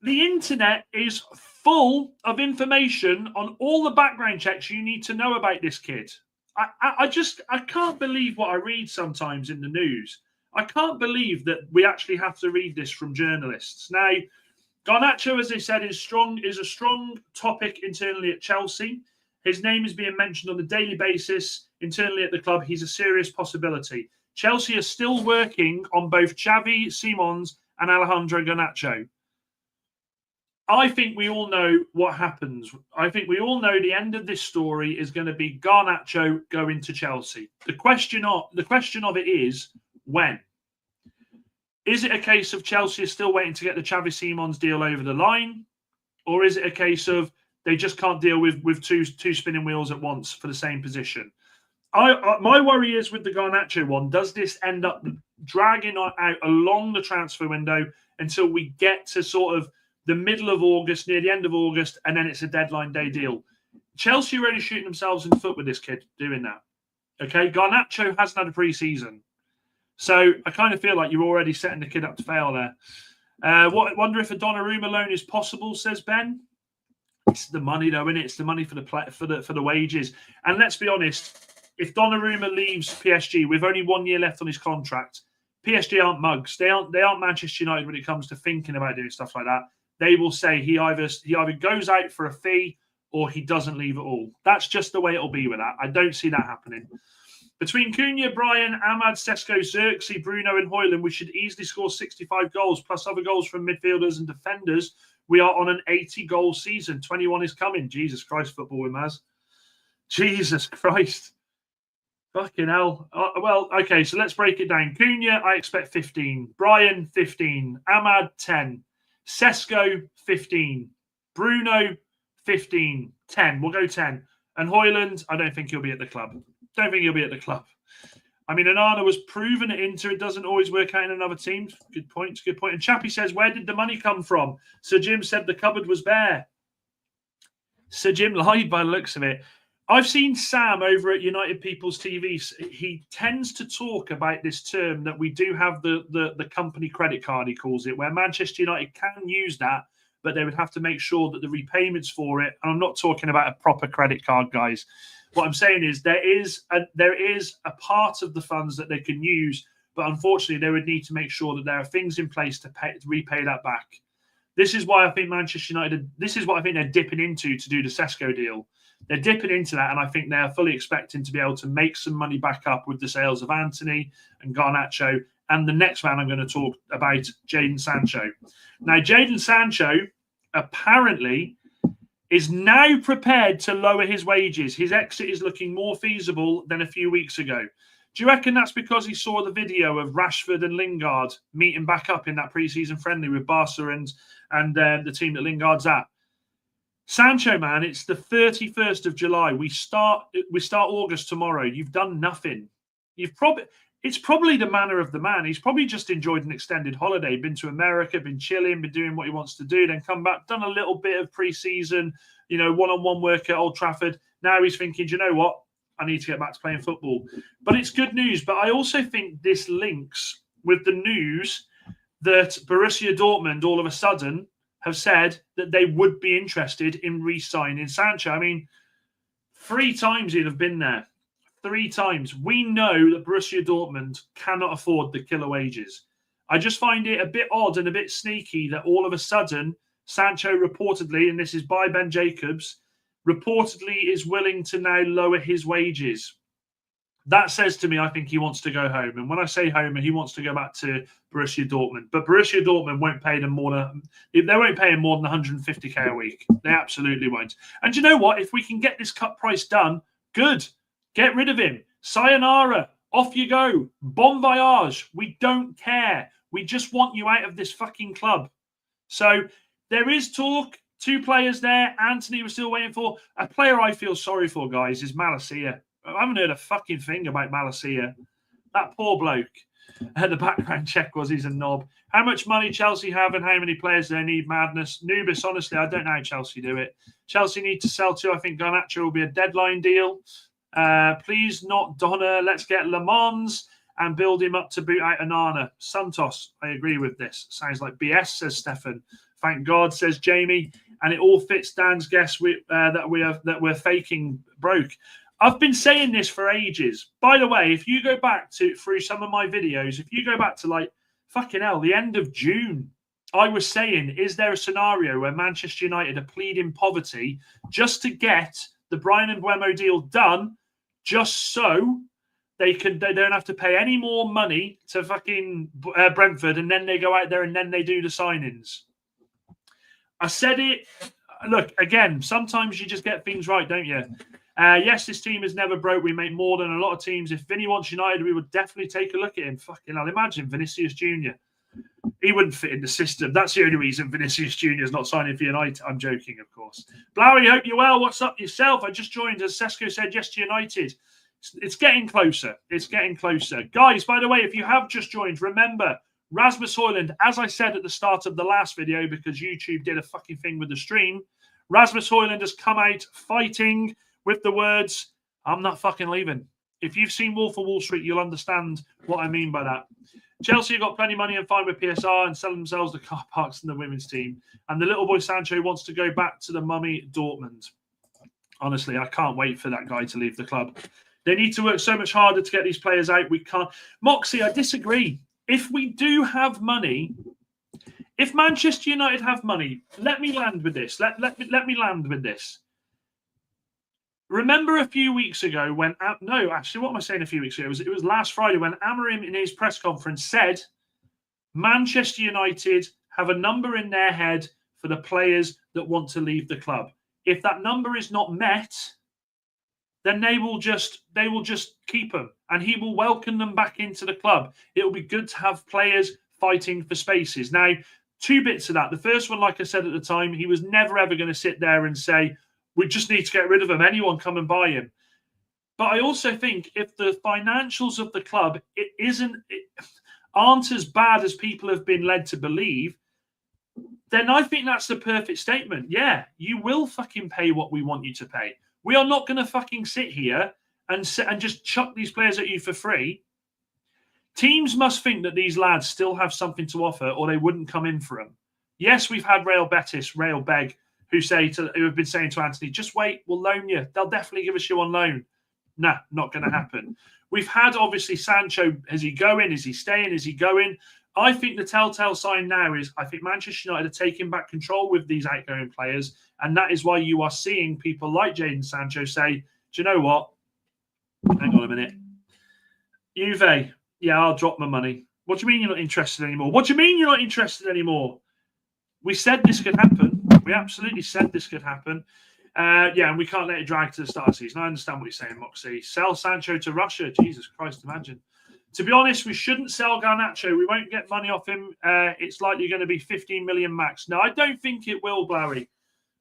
The internet is full of information on all the background checks you need to know about this kid. I can't believe what I read sometimes in the news. I can't believe that we actually have to read this from journalists. Now, Garnacho, as I said, is a strong topic internally at Chelsea. His name is being mentioned on a daily basis internally at the club. He's a serious possibility. Chelsea are still working on both Xavi Simons and Alejandro Garnacho. I think we all know what happens. I think we all know the end of this story is going to be Garnacho going to Chelsea. The question of it is when. Is it a case of Chelsea is still waiting to get the Xavi Simons deal over the line? Or is it a case of they just can't deal with two spinning wheels at once for the same position? My worry is with the Garnacho one, does this end up dragging out along the transfer window until we get to sort of the middle of August, near the end of August, and then it's a deadline day deal? Chelsea are already shooting themselves in the foot with this kid doing that. Okay, Garnacho hasn't had a pre-season. So I kind of feel like you're already setting the kid up to fail there. Wonder if a Donnarumma loan is possible, says Ben. It's the money, though, isn't it? It's the money for the wages. And let's be honest, if Donnarumma leaves PSG with only 1 year left on his contract, PSG aren't mugs. They aren't Manchester United when it comes to thinking about doing stuff like that. They will say he either goes out for a fee or he doesn't leave at all. That's just the way it'll be with that. I don't see that happening. Between Cunha, Brian, Ahmad, Sesko, Xerxes, Bruno and Højlund, we should easily score 65 goals, plus other goals from midfielders and defenders. We are on an 80-goal season. 21 is coming. Jesus Christ, football with Maz. Jesus Christ. Fucking hell. Well, okay, so let's break it down. Cunha, I expect 15. Brian, 15. Ahmad, 10. Sesko, 15. Bruno, 15. 10. We'll go 10. And Højlund, I don't think he'll be at the club. Don't think he'll be at the club. I mean, Onana was proven at Inter. It doesn't always work out in another team. Good point. Good point. And Chappie says, where did the money come from? Sir Jim said the cupboard was bare. Sir Jim lied by the looks of it. I've seen Sam over at United People's TV. He tends to talk about this term that we do have the company credit card, he calls it, where Manchester United can use that, but they would have to make sure that the repayments for it, and I'm not talking about a proper credit card, guys. What I'm saying is there is a part of the funds that they can use, but unfortunately they would need to make sure that there are things in place to repay that back. This is why I think Manchester United, this is what I think they're dipping into to do the Sesko deal. They're dipping into that, and I think they're fully expecting to be able to make some money back up with the sales of Anthony and Garnacho, and the next man I'm going to talk about, Jadon Sancho. Now, Jadon Sancho apparently is now prepared to lower his wages. His exit is looking more feasible than a few weeks ago. Do you reckon that's because he saw the video of Rashford and Lingard meeting back up in that pre-season friendly with Barca and the team that Lingard's at? Sancho, man, it's the 31st of July. We start August tomorrow. You've done nothing. It's probably the manner of the man. He's probably just enjoyed an extended holiday, been to America, been chilling, been doing what he wants to do, then come back, done a little bit of pre-season, one-on-one work at Old Trafford. Now he's thinking, do you know what? I need to get back to playing football. But it's good news. But I also think this links with the news that Borussia Dortmund all of a sudden have said that they would be interested in re-signing Sancho. I mean, 3 times he'd have been there. 3 times. We know that Borussia Dortmund cannot afford the killer wages. I just find it a bit odd and a bit sneaky that all of a sudden Sancho reportedly, and this is by Ben Jacobs, reportedly is willing to now lower his wages. That says to me, I think he wants to go home. And when I say home, he wants to go back to Borussia Dortmund. But Borussia Dortmund won't pay him more than 150k a week. They absolutely won't. And you know what? If we can get this cut price done, good. Get rid of him. Sayonara. Off you go. Bon voyage. We don't care. We just want you out of this fucking club. So there is talk. 2 players there. Anthony was still waiting for. A player I feel sorry for, guys, is Malacia. I haven't heard a fucking thing about Malacia. That poor bloke. The background check was he's a knob. How much money Chelsea have and how many players they need? Madness. Nubis, honestly, I don't know how Chelsea do it. Chelsea need to sell too. I think Garnacho will be a deadline deal. Please not Donna. Let's get Le Mans and build him up to boot out Anana. Santos, I agree with this. Sounds like BS, says Stefan. Thank God, says Jamie. And it all fits Dan's guess that we're faking broke. I've been saying this for ages. By the way, if you go back through some of my videos, if you go back to like fucking hell, the end of June, I was saying, is there a scenario where Manchester United are pleading poverty just to get the Brian and Mbeumo deal done, just so they don't have to pay any more money to fucking Brentford, and then they go out there and then they do the signings? I said it. Look, again, sometimes you just get things right, don't you? Yes, this team is never broke. We make more than a lot of teams. If Vinny wants United, we would definitely take a look at him. Fucking hell, imagine Vinicius Jr. He wouldn't fit in the system. That's the only reason Vinicius Jr. is not signing for United. I'm joking, of course. Blowy, hope you're well. What's up yourself? I just joined, as Sesko said, yes to United. It's getting closer. It's getting closer. Guys, by the way, if you have just joined, remember, Rasmus Højlund, as I said at the start of the last video, because YouTube did a fucking thing with the stream, Rasmus Højlund has come out fighting with the words, I'm not fucking leaving. If you've seen Wolf of Wall Street, you'll understand what I mean by that. Chelsea have got plenty of money and fine with PSR and sell themselves the car parks and the women's team. And the little boy Sancho wants to go back to the mummy Dortmund. Honestly, I can't wait for that guy to leave the club. They need to work so much harder to get these players out. We can't. Moxie, I disagree. If we do have money, if Manchester United have money, let me land with this. Let me land with this. Remember a few weeks ago when... No, actually, what am I saying a few weeks ago? It was last Friday when Amorim in his press conference said Manchester United have a number in their head for the players that want to leave the club. If that number is not met, then they will just keep them, and he will welcome them back into the club. It will be good to have players fighting for spaces. Now, 2 bits of that. The first one, like I said at the time, he was never ever going to sit there and say, we just need to get rid of him. Anyone come and buy him. But I also think if the financials of the club aren't as bad as people have been led to believe, then I think that's the perfect statement. Yeah, you will fucking pay what we want you to pay. We are not going to fucking sit here and just chuck these players at you for free. Teams must think that these lads still have something to offer, or they wouldn't come in for them. Yes, we've had Real Betis, Real Beg, who have been saying to Anthony, just wait, we'll loan you. They'll definitely give us you on loan. Nah, not going to happen. We've had, obviously, Sancho. Is he going? Is he staying? Is he going? I think the telltale sign now is I think Manchester United are taking back control with these outgoing players, and that is why you are seeing people like Jadon Sancho say, do you know what? Hang on a minute. Juve, yeah, I'll drop my money. What do you mean you're not interested anymore? What do you mean you're not interested anymore? We said this could happen. We absolutely said this could happen. Yeah, and we can't let it drag to the start of the season. I understand what you're saying, Moxie. Sell Sancho to Russia. Jesus Christ, imagine. To be honest, we shouldn't sell Garnacho. We won't get money off him. It's likely going to be 15 million max. No, I don't think it will, Blowy.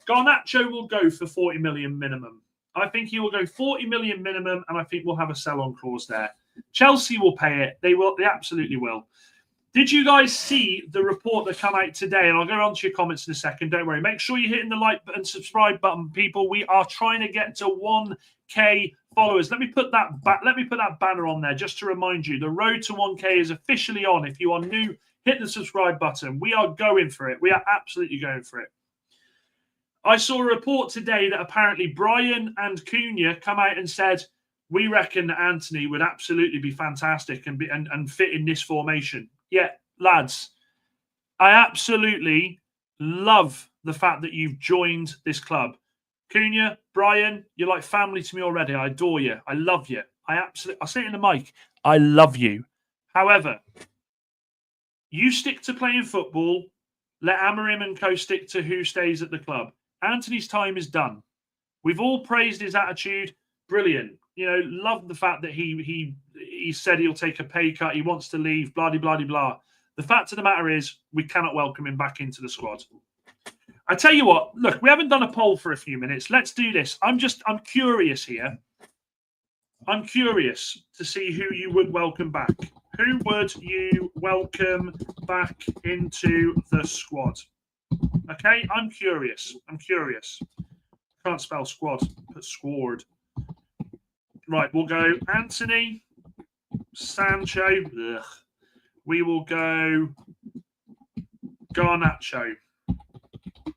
Garnacho will go for 40 million minimum. I think he will go 40 million minimum, and I think we'll have a sell-on clause there. Chelsea will pay it. They will. They absolutely will. Did you guys see the report that came out today? And I'll go on to your comments in a second. Don't worry. Make sure you're hitting the like and subscribe button, people. We are trying to get to 1K followers. Let me put that banner on there just to remind you. The road to 1K is officially on. If you are new, hit the subscribe button. We are going for it. We are absolutely going for it. I saw a report today that apparently Brian and Cunha come out and said, we reckon that Anthony would absolutely be fantastic and fit in this formation. Yeah, lads, I absolutely love the fact that you've joined this club. Cunha, Brian, you're like family to me already. I adore you. I love you. I'll say it in the mic. I love you. However, you stick to playing football. Let Amorim and co stick to who stays at the club. Anthony's time is done. We've all praised his attitude. Brilliant. You know, love the fact that he said he'll take a pay cut. He wants to leave. Blah, blah, blah, blah. The fact of the matter is, we cannot welcome him back into the squad. I tell you what, look, we haven't done a poll for a few minutes. Let's do this. I'm curious here. I'm curious to see who you would welcome back. Who would you welcome back into the squad? Okay, I'm curious. Can't spell squad, but squad. Right, we'll go Anthony, Sancho. Ugh. We will go Garnacho.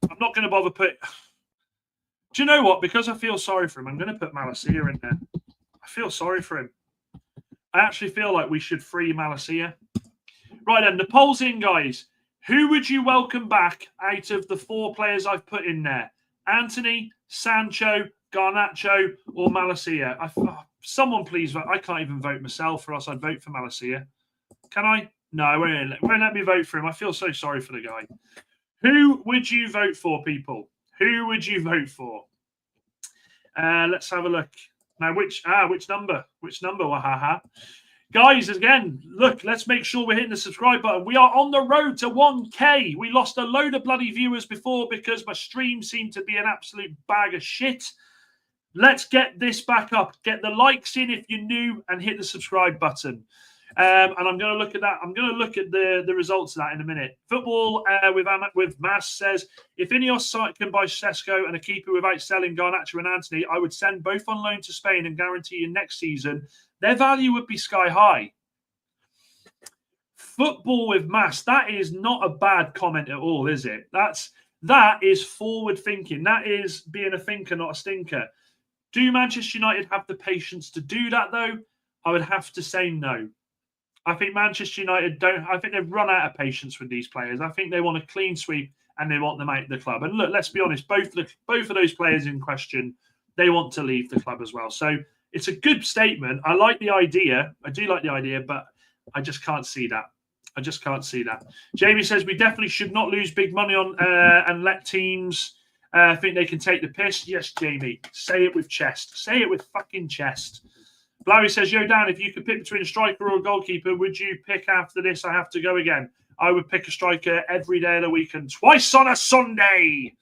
I'm not going to bother put. Do you know what? Because I feel sorry for him, I'm going to put Malacia in there. I feel sorry for him. I actually feel like we should free Malacia. Right then, the poll's in, guys. Who would you welcome back out of the 4 players I've put in there? Anthony, Sancho, Garnacho, or Malacia? Someone please vote. I can't even vote myself, or else I'd vote for Malacia. Can I? No, it won't let me vote for him. I feel so sorry for the guy. Who would you vote for, people? Who would you vote for? Let's have a look. Now, which number? Which number? Wahaha. Guys, again, look, let's make sure we're hitting the subscribe button. We are on the road to 1K. We lost a load of bloody viewers before because my stream seemed to be an absolute bag of shit. Let's get this back up. Get the likes in if you're new and hit the subscribe button. And I'm going to look at that. I'm going to look at the results of that in a minute. Football with Mass says, if Ineos can buy Sesko and a keeper without selling Garnacho and Anthony, I would send both on loan to Spain and guarantee you next season their value would be sky high. Football with Mass, that is not a bad comment at all, is it? That is forward thinking. That is being a thinker, not a stinker. Do Manchester United have the patience to do that, though? I would have to say no. I think Manchester United don't. I think they've run out of patience with these players. I think they want a clean sweep and they want them out of the club. And look, let's be honest, both of those players in question, they want to leave the club as well. So it's a good statement. I like the idea. I do like the idea, but I just can't see that. I just can't see that. Jamie says we definitely should not lose big money on and let teams think they can take the piss. Yes, Jamie. Say it with chest. Say it with fucking chest. Larry says, yo, Dan, if you could pick between a striker or a goalkeeper, would you pick after this? I have to go again. I would pick a striker every day of the week and twice on a Sunday.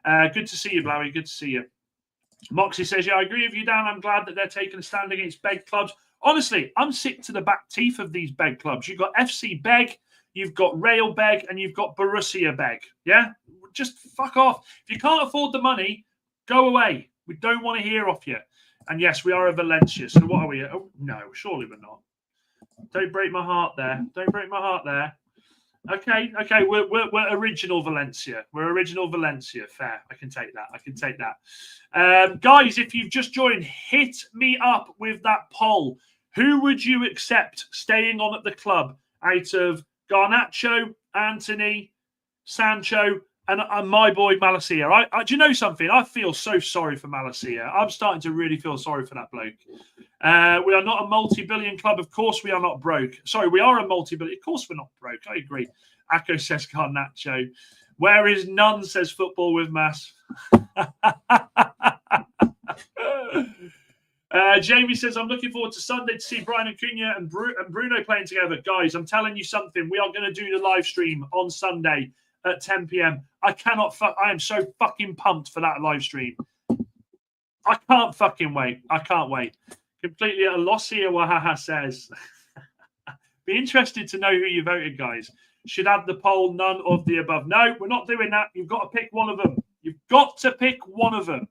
Good to see you, Larry. Good to see you. Moxie says, yeah, I agree with you, Dan. I'm glad that they're taking a stand against beg clubs. Honestly, I'm sick to the back teeth of these beg clubs. You've got FC Beg, you've got Rail Beg, and you've got Borussia Beg. Yeah? Just fuck off. If you can't afford the money, go away. We don't want to hear off you. And yes, we are a Valencia. So what are we? Oh, no, surely we're not. Don't break my heart there. Don't break my heart there. Okay. We're original Valencia. We're original Valencia. Fair. I can take that. I can take that. Guys, if you've just joined, hit me up with that poll. Who would you accept staying on at the club out of Garnacho, Anthony, Sancho, and my boy Malacia? Do you know something? I feel so sorry for Malacia. I'm starting to really feel sorry for that bloke. We are not a multi-billion club. Of course, we are not broke. Sorry, we are a multi-billion. Of course, we're not broke. I agree. Akko says Garnacho. Where is none, says Football with Mass. Jamie says, I'm looking forward to Sunday to see Brian and Cunha and Bruno playing together. Guys, I'm telling you something. We are going to do the live stream on Sunday at 10 p.m. I am so fucking pumped for that live stream. I can't fucking wait. I can't wait. Completely at a loss here, Wahaha says. Be interested to know who you voted, guys. Should have the poll, none of the above. No, we're not doing that. You've got to pick one of them. You've got to pick one of them.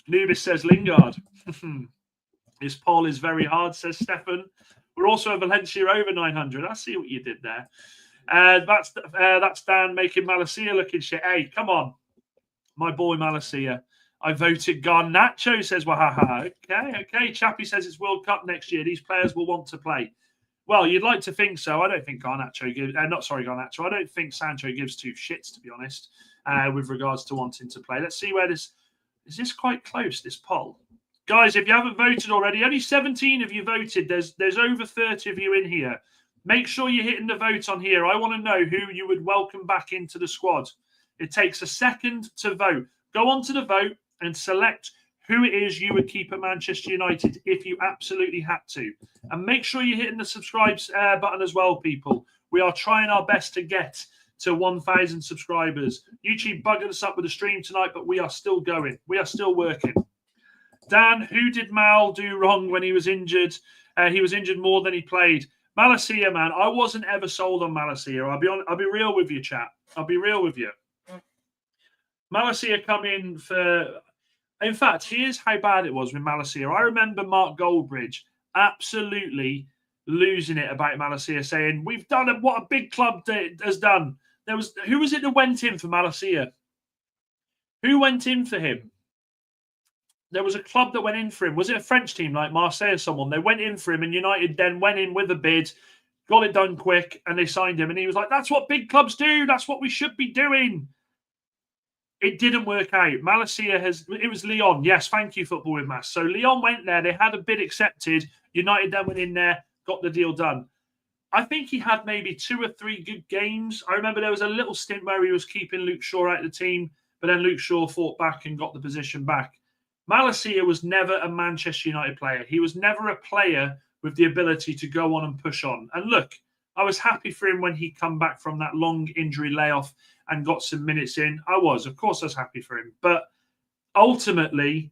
Nubis says Lingard. This poll is very hard, says Stefan. We're also a Valencia over 900. I see what you did there. That's Dan making Malacia looking shit. Hey, come on. My boy Malacia. I voted Garnacho, says Wahaha. Okay. Chappie says it's World Cup next year. These players will want to play. Well, you'd like to think so. I don't think Garnacho gives... Garnacho. I don't think Sancho gives two shits, to be honest. with regards to wanting to play. Let's see where this is. This quite close, this poll. Guys, if you haven't voted already, only 17 of you voted. There's over 30 of you in here. Make sure you're hitting the vote on here. I want to know who you would welcome back into the squad. It takes a second to vote. Go on to the vote and select who it is you would keep at Manchester United if you absolutely had to. And make sure you're hitting the subscribe button as well, people. We are trying our best to get to 1,000 subscribers. YouTube buggered us up with the stream tonight, but we are still going. We are still working. Dan, who did Mal do wrong when he was injured? He was injured more than he played. Malacia, man, I wasn't ever sold on Malacia. I'll be real with you, chat. I'll be real with you. Malacia come in for... In fact, here's how bad it was with Malacia. I remember Mark Goldbridge absolutely losing it about Malacia, saying, we've done what a big club has done. Who was it that went in for Malacia? Who went in for him? There was a club that went in for him. Was it a French team like Marseille or someone? They went in for him, and United then went in with a bid, got it done quick, and they signed him. And he was like, that's what big clubs do. That's what we should be doing. It didn't work out. Malacia it was Lyon. Yes, thank you, Football with Mass. So Lyon went there. They had a bid accepted. United then went in there, got the deal done. I think he had maybe 2 or 3 good games. I remember there was a little stint where he was keeping Luke Shaw out of the team, but then Luke Shaw fought back and got the position back. Malacia was never a Manchester United player. He was never a player with the ability to go on and push on. And look, I was happy for him when he come back from that long injury layoff and got some minutes in. Of course I was happy for him. But ultimately,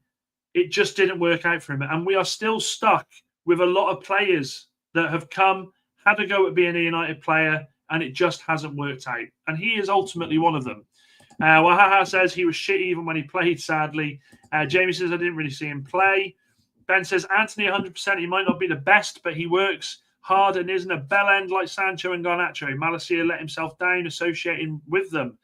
it just didn't work out for him. And we are still stuck with a lot of players that have come, had a go at being a United player, and it just hasn't worked out. And he is ultimately one of them. Wahaha says he was shit even when he played, sadly. Jamie says, I didn't really see him play. Ben says, Anthony, 100%. He might not be the best, but he works hard and isn't a bell end like Sancho and Garnacho. Malacia let himself down associating with them.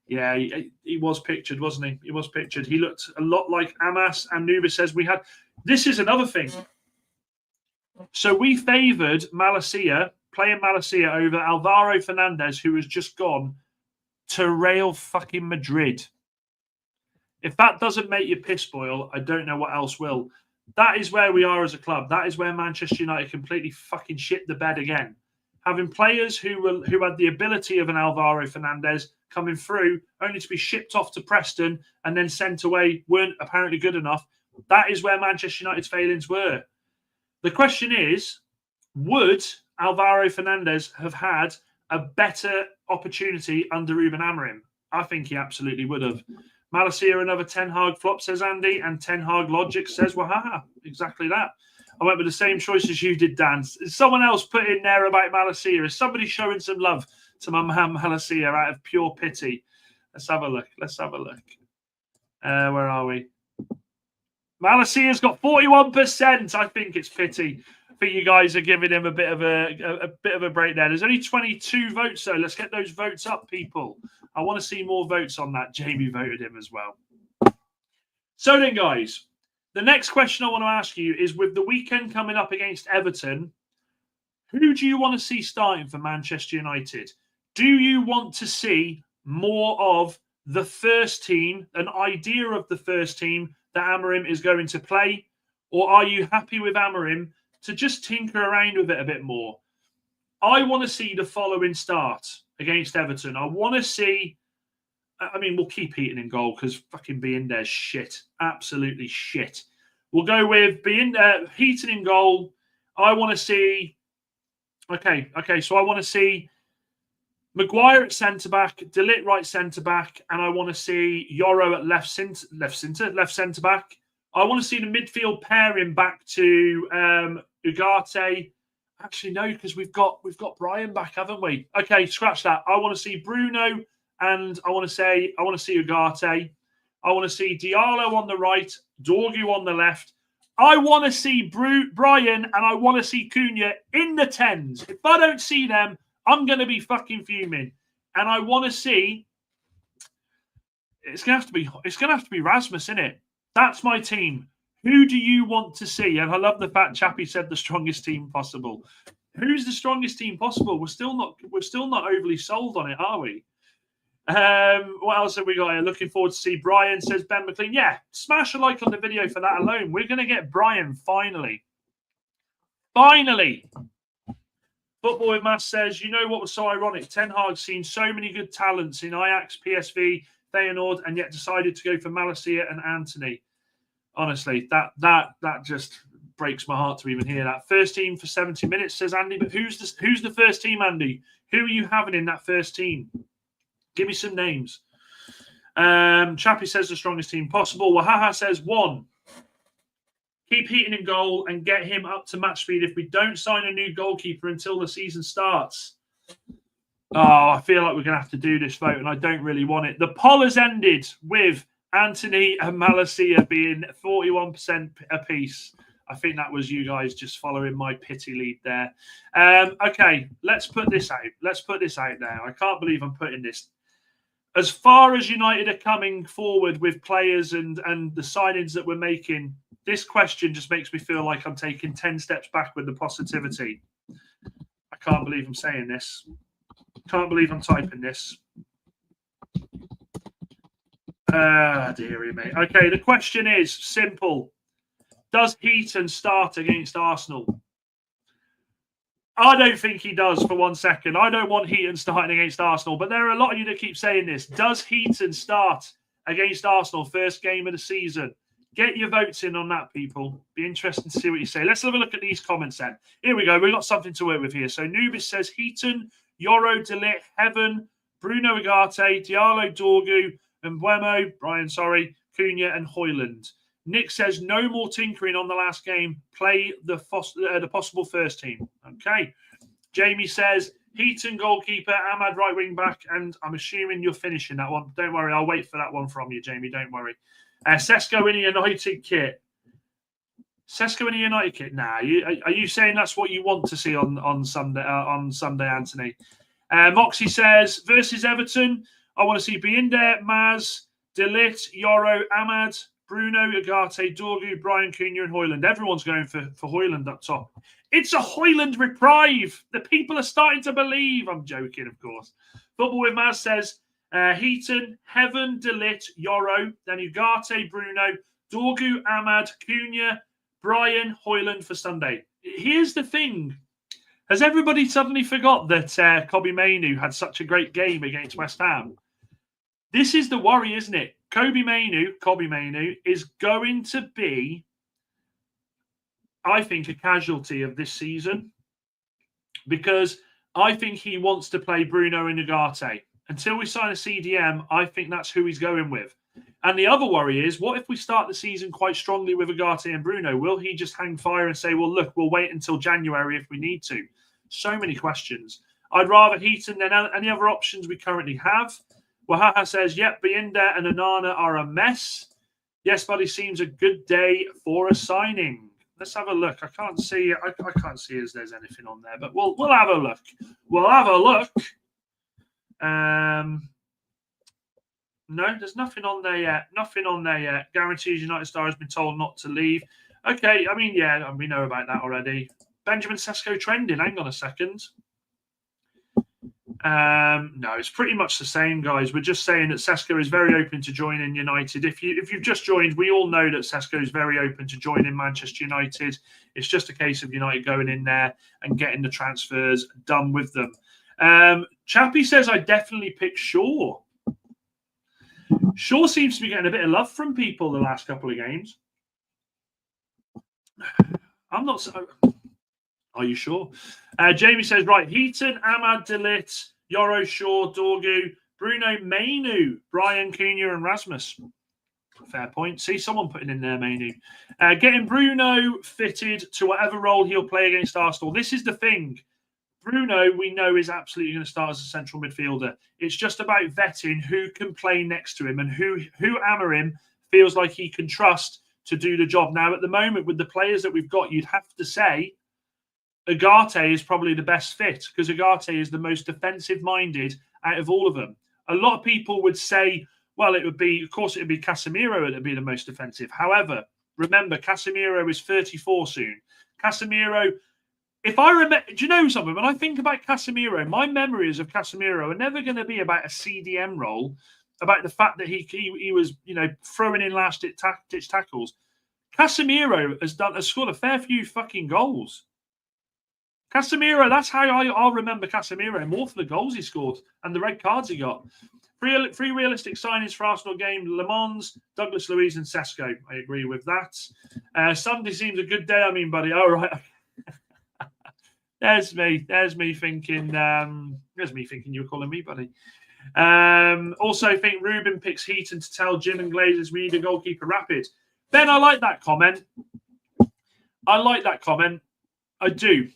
Yeah, he was pictured, wasn't he? He was pictured. He looked a lot like Amas. And Nuba says we had... This is another thing. So we favoured Malacia, playing Malacia over Alvaro Fernandez, who has just gone to Real fucking Madrid. If that doesn't make you piss boil, I don't know what else will. That is where we are as a club. That is where Manchester United completely fucking shit the bed again. Having players who had the ability of an Alvaro Fernandez coming through, only to be shipped off to Preston and then sent away, weren't apparently good enough. That is where Manchester United's failings were. The question is, would Alvaro Fernandez have had a better opportunity under Ruben Amorim? I think he absolutely would have. Malacia, another Ten Hag flop, says Andy, and Ten Hag logic says, wahaha, exactly that. I went with the same choice as you did, Dan. Someone else put in there about Malacia. Is somebody showing some love to my man Malacia out of pure pity? Let's have a look. Where are we? Malacia's got 41%. I think it's pity. I think you guys are giving him a bit of a break there. There's only 22 votes, though. Let's get those votes up, people. I want to see more votes on that. Jamie voted him as well. So then, guys, the next question I want to ask you is, with the weekend coming up against Everton, who do you want to see starting for Manchester United? Do you want to see more of the first team, an idea of the first team that Amorim is going to play? Or are you happy with Amorim to just tinker around with it a bit more? I want to see the following start against Everton. I want to see... I mean, we'll keep Heaton in goal because fucking being there's shit. Absolutely shit. We'll go with Heaton in goal. I want to see... Okay. So I want to see Maguire at centre-back, De Ligt right centre-back, and I want to see Yoro at left centre-back. I want to see the midfield pairing back to Ugarte. Actually, no, because we've got Brian back, haven't we? Okay, scratch that. I want to see Bruno, and I want to see Ugarte. I want to see Diallo on the right, Dorgu on the left. I want to see Brian, and I want to see Cunha in the 10s. If I don't see them, I'm going to be fucking fuming. And I want to see... It's going to have to be Rasmus, isn't it? That's my team. Who do you want to see? And I love the fact Chappie said the strongest team possible. Who's the strongest team possible? We're still not overly sold on it, are we? What else have we got here? Looking forward to see Brian, says Ben McLean. Yeah, smash a like on the video for that alone. We're going to get Brian finally. Finally. Football with Mass says, you know what was so ironic? Ten Hag's seen so many good talents in Ajax, PSV, Feyenoord, and yet decided to go for Malacia and Anthony. Honestly, that just breaks my heart to even hear that. First team for 70 minutes, says Andy. But who's the first team, Andy? Who are you having in that first team? Give me some names. Chappie says the strongest team possible. Wahaha says 1. Keep Heaton in goal and get him up to match speed if we don't sign a new goalkeeper until the season starts. Oh, I feel like we're going to have to do this vote, and I don't really want it. The poll has ended with Anthony and Malacia being 41% apiece. I think that was you guys just following my pity lead there. Okay, let's put this out. Let's put this out now. I can't believe I'm putting this. As far as United are coming forward with players and the signings that we're making, this question just makes me feel like I'm taking 10 steps back with the positivity. I can't believe I'm saying this. Can't believe I'm typing this. Dearie me. Okay, the question is simple. Does Heaton start against Arsenal? I don't think he does for 1 second. I don't want Heaton starting against Arsenal, but there are a lot of you that keep saying this. Does Heaton start against Arsenal first game of the season? Get your votes in on that, people. Be interesting to see what you say. Let's have a look at these comments then. Here we go. We've got something to work with here. So Nubis says Heaton, Yoro, De Ligt, Heaven, Bruno Ugarte, Diallo, Dorgu, Mbuemo, Cunha and Højlund. Nick says no more tinkering on the last game. Play the possible first team. Okay. Jamie says Heaton goalkeeper, Ahmad right wing back, and I'm assuming you're finishing that one. Don't worry, I'll wait for that one from you, Jamie. Don't worry. Sesko in a United kit. Sesko in a United kit. Nah, are you saying that's what you want to see on Sunday? Anthony. Moxie says versus Everton. I want to see Binder, Maz, De Ligt, Yoro, Ahmad, Bruno, Ugarte, Dorgu, Brian Cunha, and Højlund. Everyone's going for Højlund up top. It's a Højlund reprieve. The people are starting to believe. I'm joking, of course. Football with Maz says Heaton, Heaven, De Ligt, Yoro, then Ugarte, Bruno, Dorgu, Ahmad, Cunha, Brian, Højlund for Sunday. Here's the thing. Has everybody suddenly forgot that Kobe Mainoo had such a great game against West Ham? This is the worry, isn't it? Kobe Mainoo, is going to be, I think, a casualty of this season because I think he wants to play Bruno and Ugarte. Until we sign a CDM, I think that's who he's going with. And the other worry is, what if we start the season quite strongly with Ugarte and Bruno? Will he just hang fire and say, well, look, we'll wait until January if we need to? So many questions. I'd rather Heaton than any other options we currently have. Wahaha says, yep, Binder and Onana are a mess. Yes, buddy, seems a good day for a signing. Let's have a look. I can't see as there's anything on there, but we'll have a look. We'll have a look. No, there's nothing on there yet. Nothing on there yet. Guarantees United Star has been told not to leave. Okay, I mean, yeah, we know about that already. Benjamin Sesko trending. Hang on a second. No, it's pretty much the same, guys. We're just saying that Sesko is very open to joining United. If you've just joined, we all know that Sesko is very open to joining Manchester United. It's just a case of United going in there and getting the transfers done with them. Chappie says I definitely pick Shaw. Shaw seems to be getting a bit of love from people the last couple of games. I'm not so. Are you sure? Jamie says, right, Heaton, Ahmad, De Ligt, Yoro, Shaw, Dorgu, Bruno, Mainoo, Brian, Cunha, and Rasmus. Fair point. See someone putting in there, Mainoo. Getting Bruno fitted to whatever role he'll play against Arsenal. This is the thing. Bruno, we know, is absolutely going to start as a central midfielder. It's just about vetting who can play next to him and who Amorim feels like he can trust to do the job. Now, at the moment, with the players that we've got, you'd have to say Ugarte is probably the best fit because Ugarte is the most defensive-minded out of all of them. A lot of people would say, well, it would be Casemiro that would be the most defensive. However, remember, Casemiro is 34 soon. Casemiro if I remember, do you know something? When I think about Casemiro, my memories of Casemiro are never going to be about a CDM role, about the fact that he was, you know, throwing in last ditch tackles. Casemiro has scored a fair few fucking goals. Casemiro, that's how I'll remember Casemiro, more for the goals he scored and the red cards he got. Three realistic signings for Arsenal game: Le Mans, Douglas Luiz, and Sesko. I agree with that. Sunday seems a good day. I mean, buddy. All right. There's me thinking. There's me thinking you were calling me, buddy. Also think Ruben picks Heaton to tell Jim and Glazers we need a goalkeeper rapid. Ben, I like that comment. I do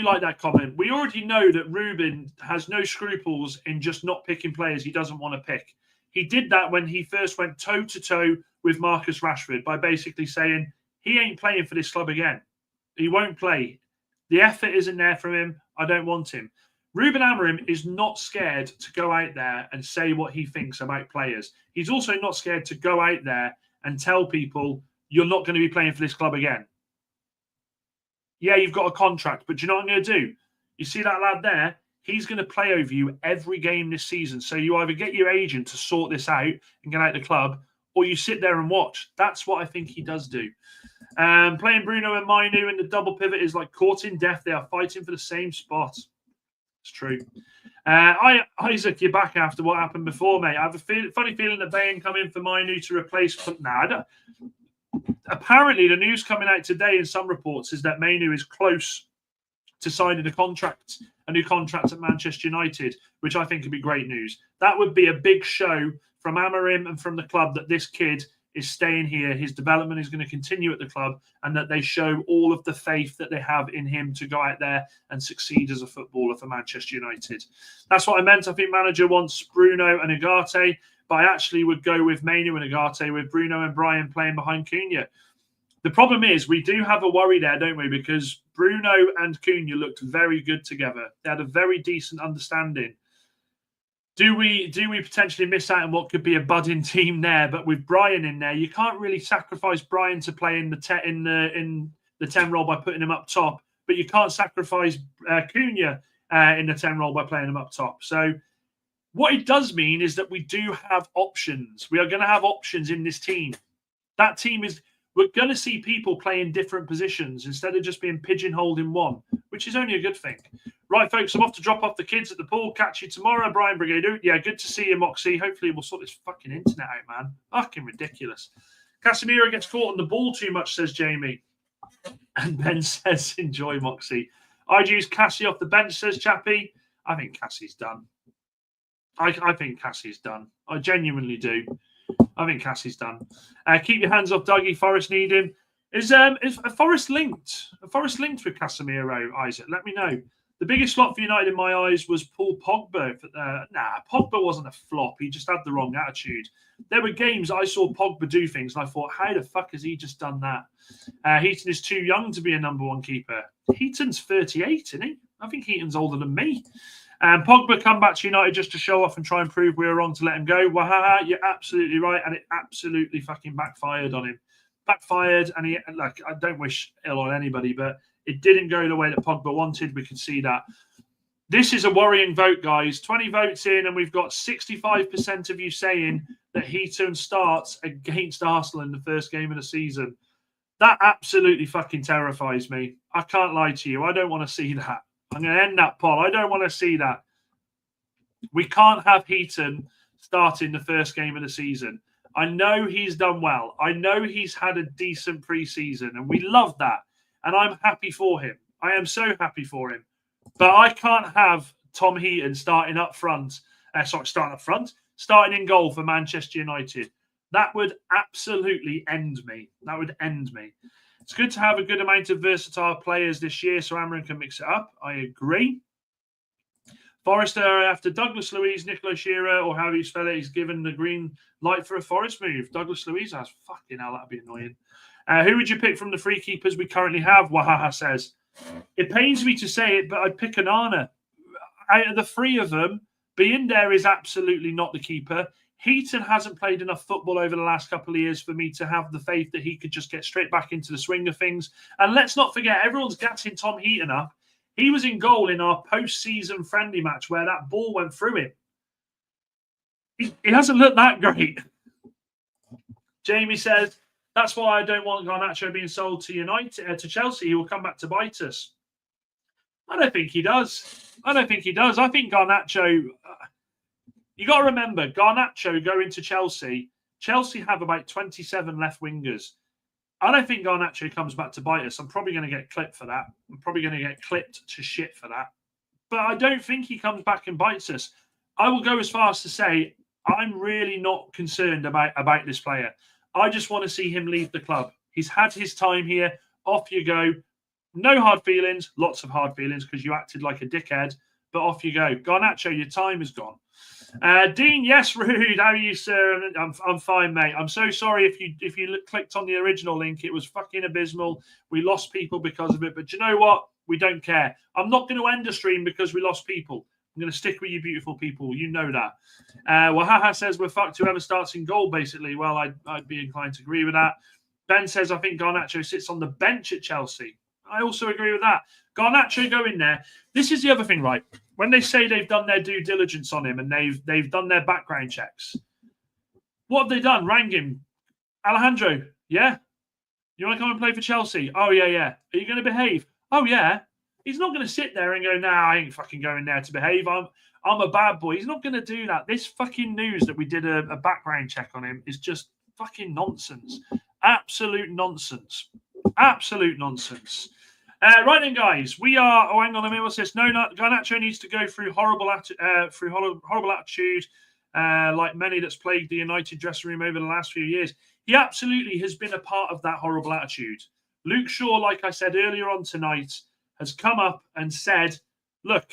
like that comment. We already know that Ruben has no scruples in just not picking players he doesn't want to pick. He did that when he first went toe-to-toe with Marcus Rashford by basically saying he ain't playing for this club again. He won't play. The effort isn't there from him. I don't want him. Ruben Amorim is not scared to go out there and say what he thinks about players. He's also not scared to go out there and tell people you're not going to be playing for this club again. Yeah, you've got a contract, but do you know what I'm going to do? You see that lad there? He's going to play over you every game this season. So you either get your agent to sort this out and get out the club, or you sit there and watch. That's what I think he does do. Playing Bruno and Mainu in the double pivot is like caught in death. They are fighting for the same spot. It's true. Isaac, you're back after what happened before, mate. I have a funny feeling that Bain come in for Mainu to replace. Apparently, the news coming out today in some reports is that Mainu is close to signing a new contract at Manchester United, which I think would be great news. That would be a big show from Amorim and from the club that this kid is staying here. His development is going to continue at the club, and that they show all of the faith that they have in him to go out there and succeed as a footballer for Manchester United. That's what I meant. I think manager wants Bruno and Ugarte, but I actually would go with Mainu and Ugarte with Bruno and Brian playing behind Cunha. The problem is we do have a worry there, don't we? Because Bruno and Cunha looked very good together. They had a very decent understanding. Do we potentially miss out on what could be a budding team there? But with Brian in there, you can't really sacrifice Brian to play in the 10 role by putting him up top. But you can't sacrifice Cunha in the 10 role by playing him up top. So what it does mean is that we do have options. We are going to have options in this team. That team is... We're going to see people play in different positions instead of just being pigeonholed in one, which is only a good thing. Right, folks, I'm off to drop off the kids at the pool. Catch you tomorrow, Brian Brigado. Yeah, good to see you, Moxie. Hopefully we'll sort this fucking internet out, man. Fucking ridiculous. Casemiro gets caught on the ball too much, says Jamie. And Ben says, enjoy, Moxie. I'd use Cassie off the bench, says Chappie. I think Cassie's done. I think Cassie's done. I genuinely do. I think Cassie's done. Keep your hands off Dougie. Forest need him. Is a Forest linked? A Forest linked with Casemiro, Isaac? Let me know. The biggest flop for United in my eyes was Paul Pogba. Pogba wasn't a flop. He just had the wrong attitude. There were games I saw Pogba do things, and I thought, how the fuck has he just done that? Heaton is too young to be a number one keeper. Heaton's 38, isn't he? I think Heaton's older than me. And Pogba come back to United just to show off and try and prove we were wrong to let him go. Wahaha, you're absolutely right, and it absolutely fucking backfired on him. Backfired, and he I don't wish ill on anybody, but it didn't go the way that Pogba wanted. We can see that. This is a worrying vote, guys. 20 votes in, and we've got 65% of you saying that Heaton starts against Arsenal in the first game of the season. That absolutely fucking terrifies me. I can't lie to you. I don't want to see that. I'm going to end that poll. I don't want to see that. We can't have Heaton starting the first game of the season. I know he's done well. I know he's had a decent pre-season, and we love that. And I'm happy for him. I am so happy for him. But I can't have Tom Heaton starting in goal for Manchester United. That would absolutely end me. That would end me. It's good to have a good amount of versatile players this year so Amorim can mix it up. I agree. Forrester, after Douglas Luiz, Nicola Shearer, or however you spell it, he's given the green light for a Forest move. Douglas Luiz has. Fucking hell, that'd be annoying. Who would you pick from the free keepers we currently have? Wahaha says. It pains me to say it, but I'd pick Onana. Out of the three of them, Binder is absolutely not the keeper. Heaton hasn't played enough football over the last couple of years for me to have the faith that he could just get straight back into the swing of things. And let's not forget, everyone's gassing Tom Heaton up. He was in goal in our post-season friendly match where that ball went through him. He hasn't looked that great. Jamie says, that's why I don't want Garnacho being sold to United, to Chelsea. He will come back to bite us. I don't think he does. I think Garnacho... you got to remember, Garnacho going to Chelsea. Chelsea have about 27 left wingers. I don't think Garnacho comes back to bite us. I'm probably going to get clipped for that. I'm probably going to get clipped to shit for that. But I don't think he comes back and bites us. I will go as far as to say I'm really not concerned about this player. I just want to see him leave the club. He's had his time here. Off you go. No hard feelings. Lots of hard feelings because you acted like a dickhead. But off you go. Garnacho, your time is gone. Dean, yes, rude. How are you, sir? I'm fine, mate. I'm so sorry if you clicked on the original link. It was fucking abysmal. We lost people because of it. But you know what? We don't care. I'm not going to end a stream because we lost people. I'm going to stick with you beautiful people. You know that. Well, Haha says we're fucked whoever starts in goal, basically. Well, I'd be inclined to agree with that. Ben says, I think Garnacho sits on the bench at Chelsea. I also agree with that. Garnacho go in there. This is the other thing, right? When they say they've done their due diligence on him and they've done their background checks, what have they done? Rang him. Alejandro, yeah? You want to come and play for Chelsea? Oh, yeah. Are you going to behave? Oh, yeah. He's not going to sit there and go, nah, I ain't fucking going there to behave. I'm a bad boy. He's not going to do that. This fucking news that we did a background check on him is just fucking nonsense. Absolute nonsense. Absolute nonsense. Right then, guys, we are. Oh, hang on a minute. What's this? No, Garnacho needs to go through horrible attitude, like many that's plagued the United dressing room over the last few years. He absolutely has been a part of that horrible attitude. Luke Shaw, like I said earlier on tonight, has come up and said, "Look,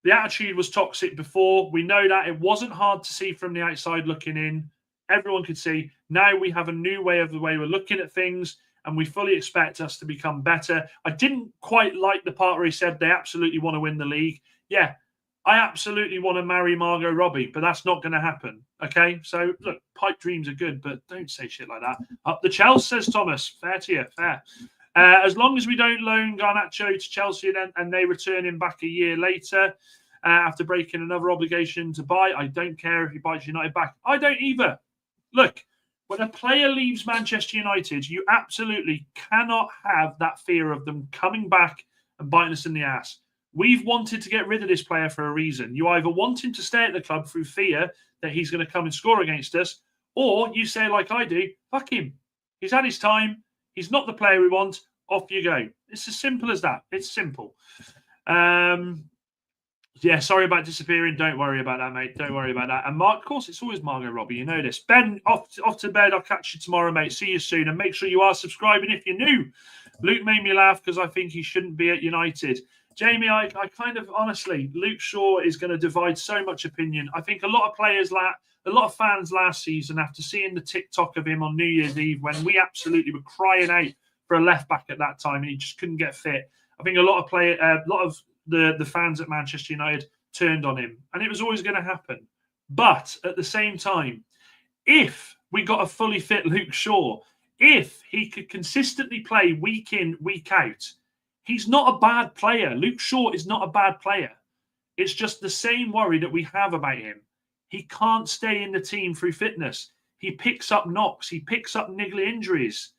the attitude was toxic before. We know that it wasn't hard to see from the outside looking in. Everyone could see. Now we have a new way of the way we're looking at things." And we fully expect us to become better. I didn't quite like the part where he said they absolutely want to win the league. Yeah, I absolutely want to marry Margot Robbie, but that's not going to happen. Okay, so look, pipe dreams are good, but don't say shit like that. Up the Chelsea, says Thomas. Fair to you, fair. As long as we don't loan Garnacho to Chelsea and they return him back a year later after breaking another obligation to buy, I don't care if he bites United back. I don't either. Look. When a player leaves Manchester United, you absolutely cannot have that fear of them coming back and biting us in the ass. We've wanted to get rid of this player for a reason. You either want him to stay at the club through fear that he's going to come and score against us, or you say, like I do, fuck him. He's had his time. He's not the player we want. Off you go. It's as simple as that. It's simple. Yeah, sorry about disappearing. Don't worry about that, mate. Don't worry about that. And Mark, of course, it's always Margot Robbie. You know this. Ben, off to bed. I'll catch you tomorrow, mate. See you soon. And make sure you are subscribing if you're new. Luke made me laugh because I think he shouldn't be at United. Jamie, I kind of, honestly, Luke Shaw is going to divide so much opinion. I think a lot of fans last season, after seeing the TikTok of him on New Year's Eve, when we absolutely were crying out for a left back at that time and he just couldn't get fit. I think a lot of the fans at Manchester United turned on him, and it was always going to happen. But at the same time, if we got a fully fit Luke Shaw, if he could consistently play week in, week out, he's not a bad player. Luke Shaw is not a bad player. It's just the same worry that we have about him. He can't stay in the team through fitness. He picks up knocks. He picks up niggly injuries.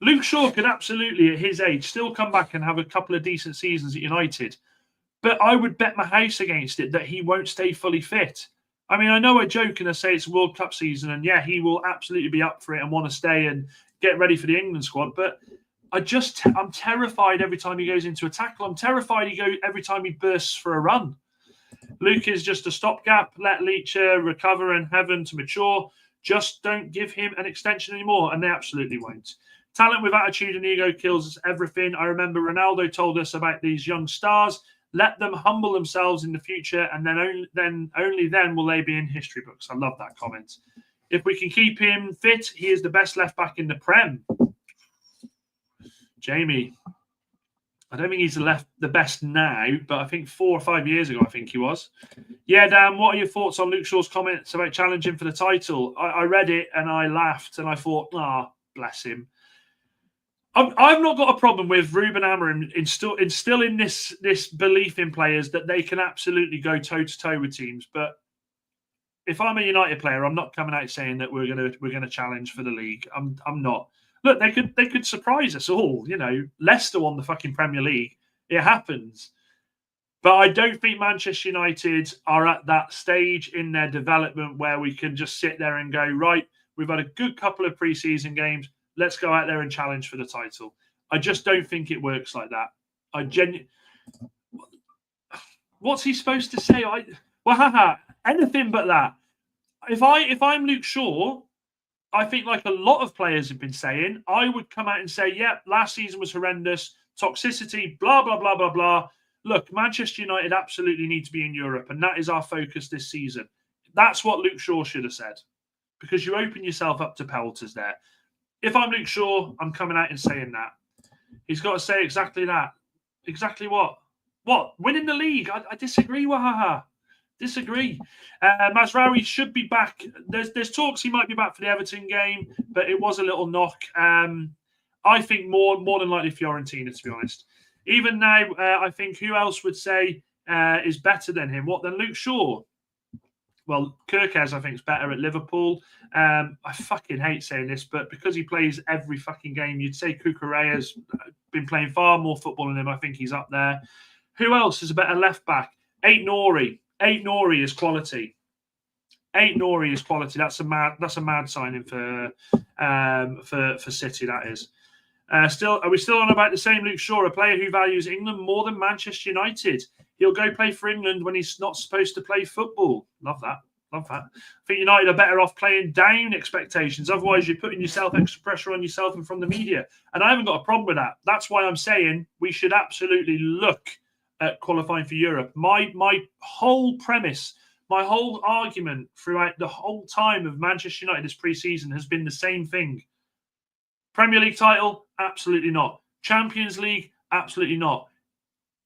Luke Shaw could absolutely, at his age, still come back and have a couple of decent seasons at United. But I would bet my house against it that he won't stay fully fit. I mean, I know I joke and I say it's World Cup season, and yeah, he will absolutely be up for it and want to stay and get ready for the England squad. But I'm terrified every time he goes into a tackle. I'm terrified every time he bursts for a run. Luke is just a stopgap. Let Leach recover and heaven to mature. Just don't give him an extension anymore, and they absolutely won't. Talent with attitude and ego kills everything. I remember Ronaldo told us about these young stars. Let them humble themselves in the future, and only then will they be in history books. I love that comment. If we can keep him fit, he is the best left back in the Prem. Jamie, I don't think he's the best now, but I think 4 or 5 years ago, I think he was. Yeah, Dan, what are your thoughts on Luke Shaw's comments about challenging for the title? I read it and I laughed and I thought, bless him. I've not got a problem with Ruben Amorim instilling this belief in players that they can absolutely go toe to toe with teams. But if I'm a United player, I'm not coming out saying that we're gonna challenge for the league. I'm not. Look, they could surprise us all. You know, Leicester won the fucking Premier League. It happens. But I don't think Manchester United are at that stage in their development where we can just sit there and go, right, we've had a good couple of preseason games. Let's go out there and challenge for the title. I just don't think it works like that. What's he supposed to say? Anything but that. If I'm Luke Shaw, I think like a lot of players have been saying, I would come out and say, yeah, last season was horrendous, toxicity, blah, blah, blah, blah, blah. Look, Manchester United absolutely need to be in Europe, and that is our focus this season. That's what Luke Shaw should have said, because you open yourself up to pelters there. If I'm Luke Shaw, I'm coming out and saying that. He's got to say exactly that. Exactly what? What? Winning the league? I disagree, Wahaha. Disagree. Mazraoui should be back. There's talks he might be back for the Everton game, but it was a little knock. I think more than likely Fiorentina, to be honest. Even now, I think who else would say is better than him? What, than Luke Shaw? Well, Kirkes, I think, is better at Liverpool. I fucking hate saying this, but because he plays every fucking game, you'd say Cucurella's been playing far more football than him. I think he's up there. Who else is a better left back? Ait-Nouri. Ait-Nouri is quality. Ait-Nouri is quality. That's a mad signing for City. That is. Are we still on about the same Luke Shaw, a player who values England more than Manchester United? He'll go play for England when he's not supposed to play football. Love that. Love that. I think United are better off playing down expectations. Otherwise, you're putting extra pressure on yourself and from the media. And I haven't got a problem with that. That's why I'm saying we should absolutely look at qualifying for Europe. My whole premise, my whole argument throughout the whole time of Manchester United this pre-season has been the same thing. Premier League title? Absolutely not. Champions League? Absolutely not.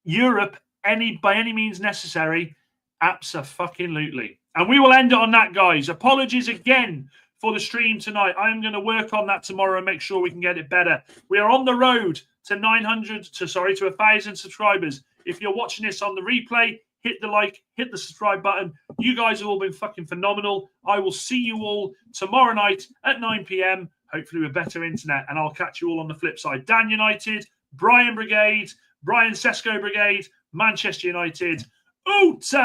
Europe, by any means necessary? Abso-fucking-lutely. And we will end it on that, guys. Apologies again for the stream tonight. I'm going to work on that tomorrow and make sure we can get it better. We are on the road to 1,000 subscribers. If you're watching this on the replay, hit the like, hit the subscribe button. You guys have all been fucking phenomenal. I will see you all tomorrow night at 9 p.m., hopefully with better internet, and I'll catch you all on the flip side. Dan United, Brian Brigade, Brian Sesko Brigade, Manchester United, Uta!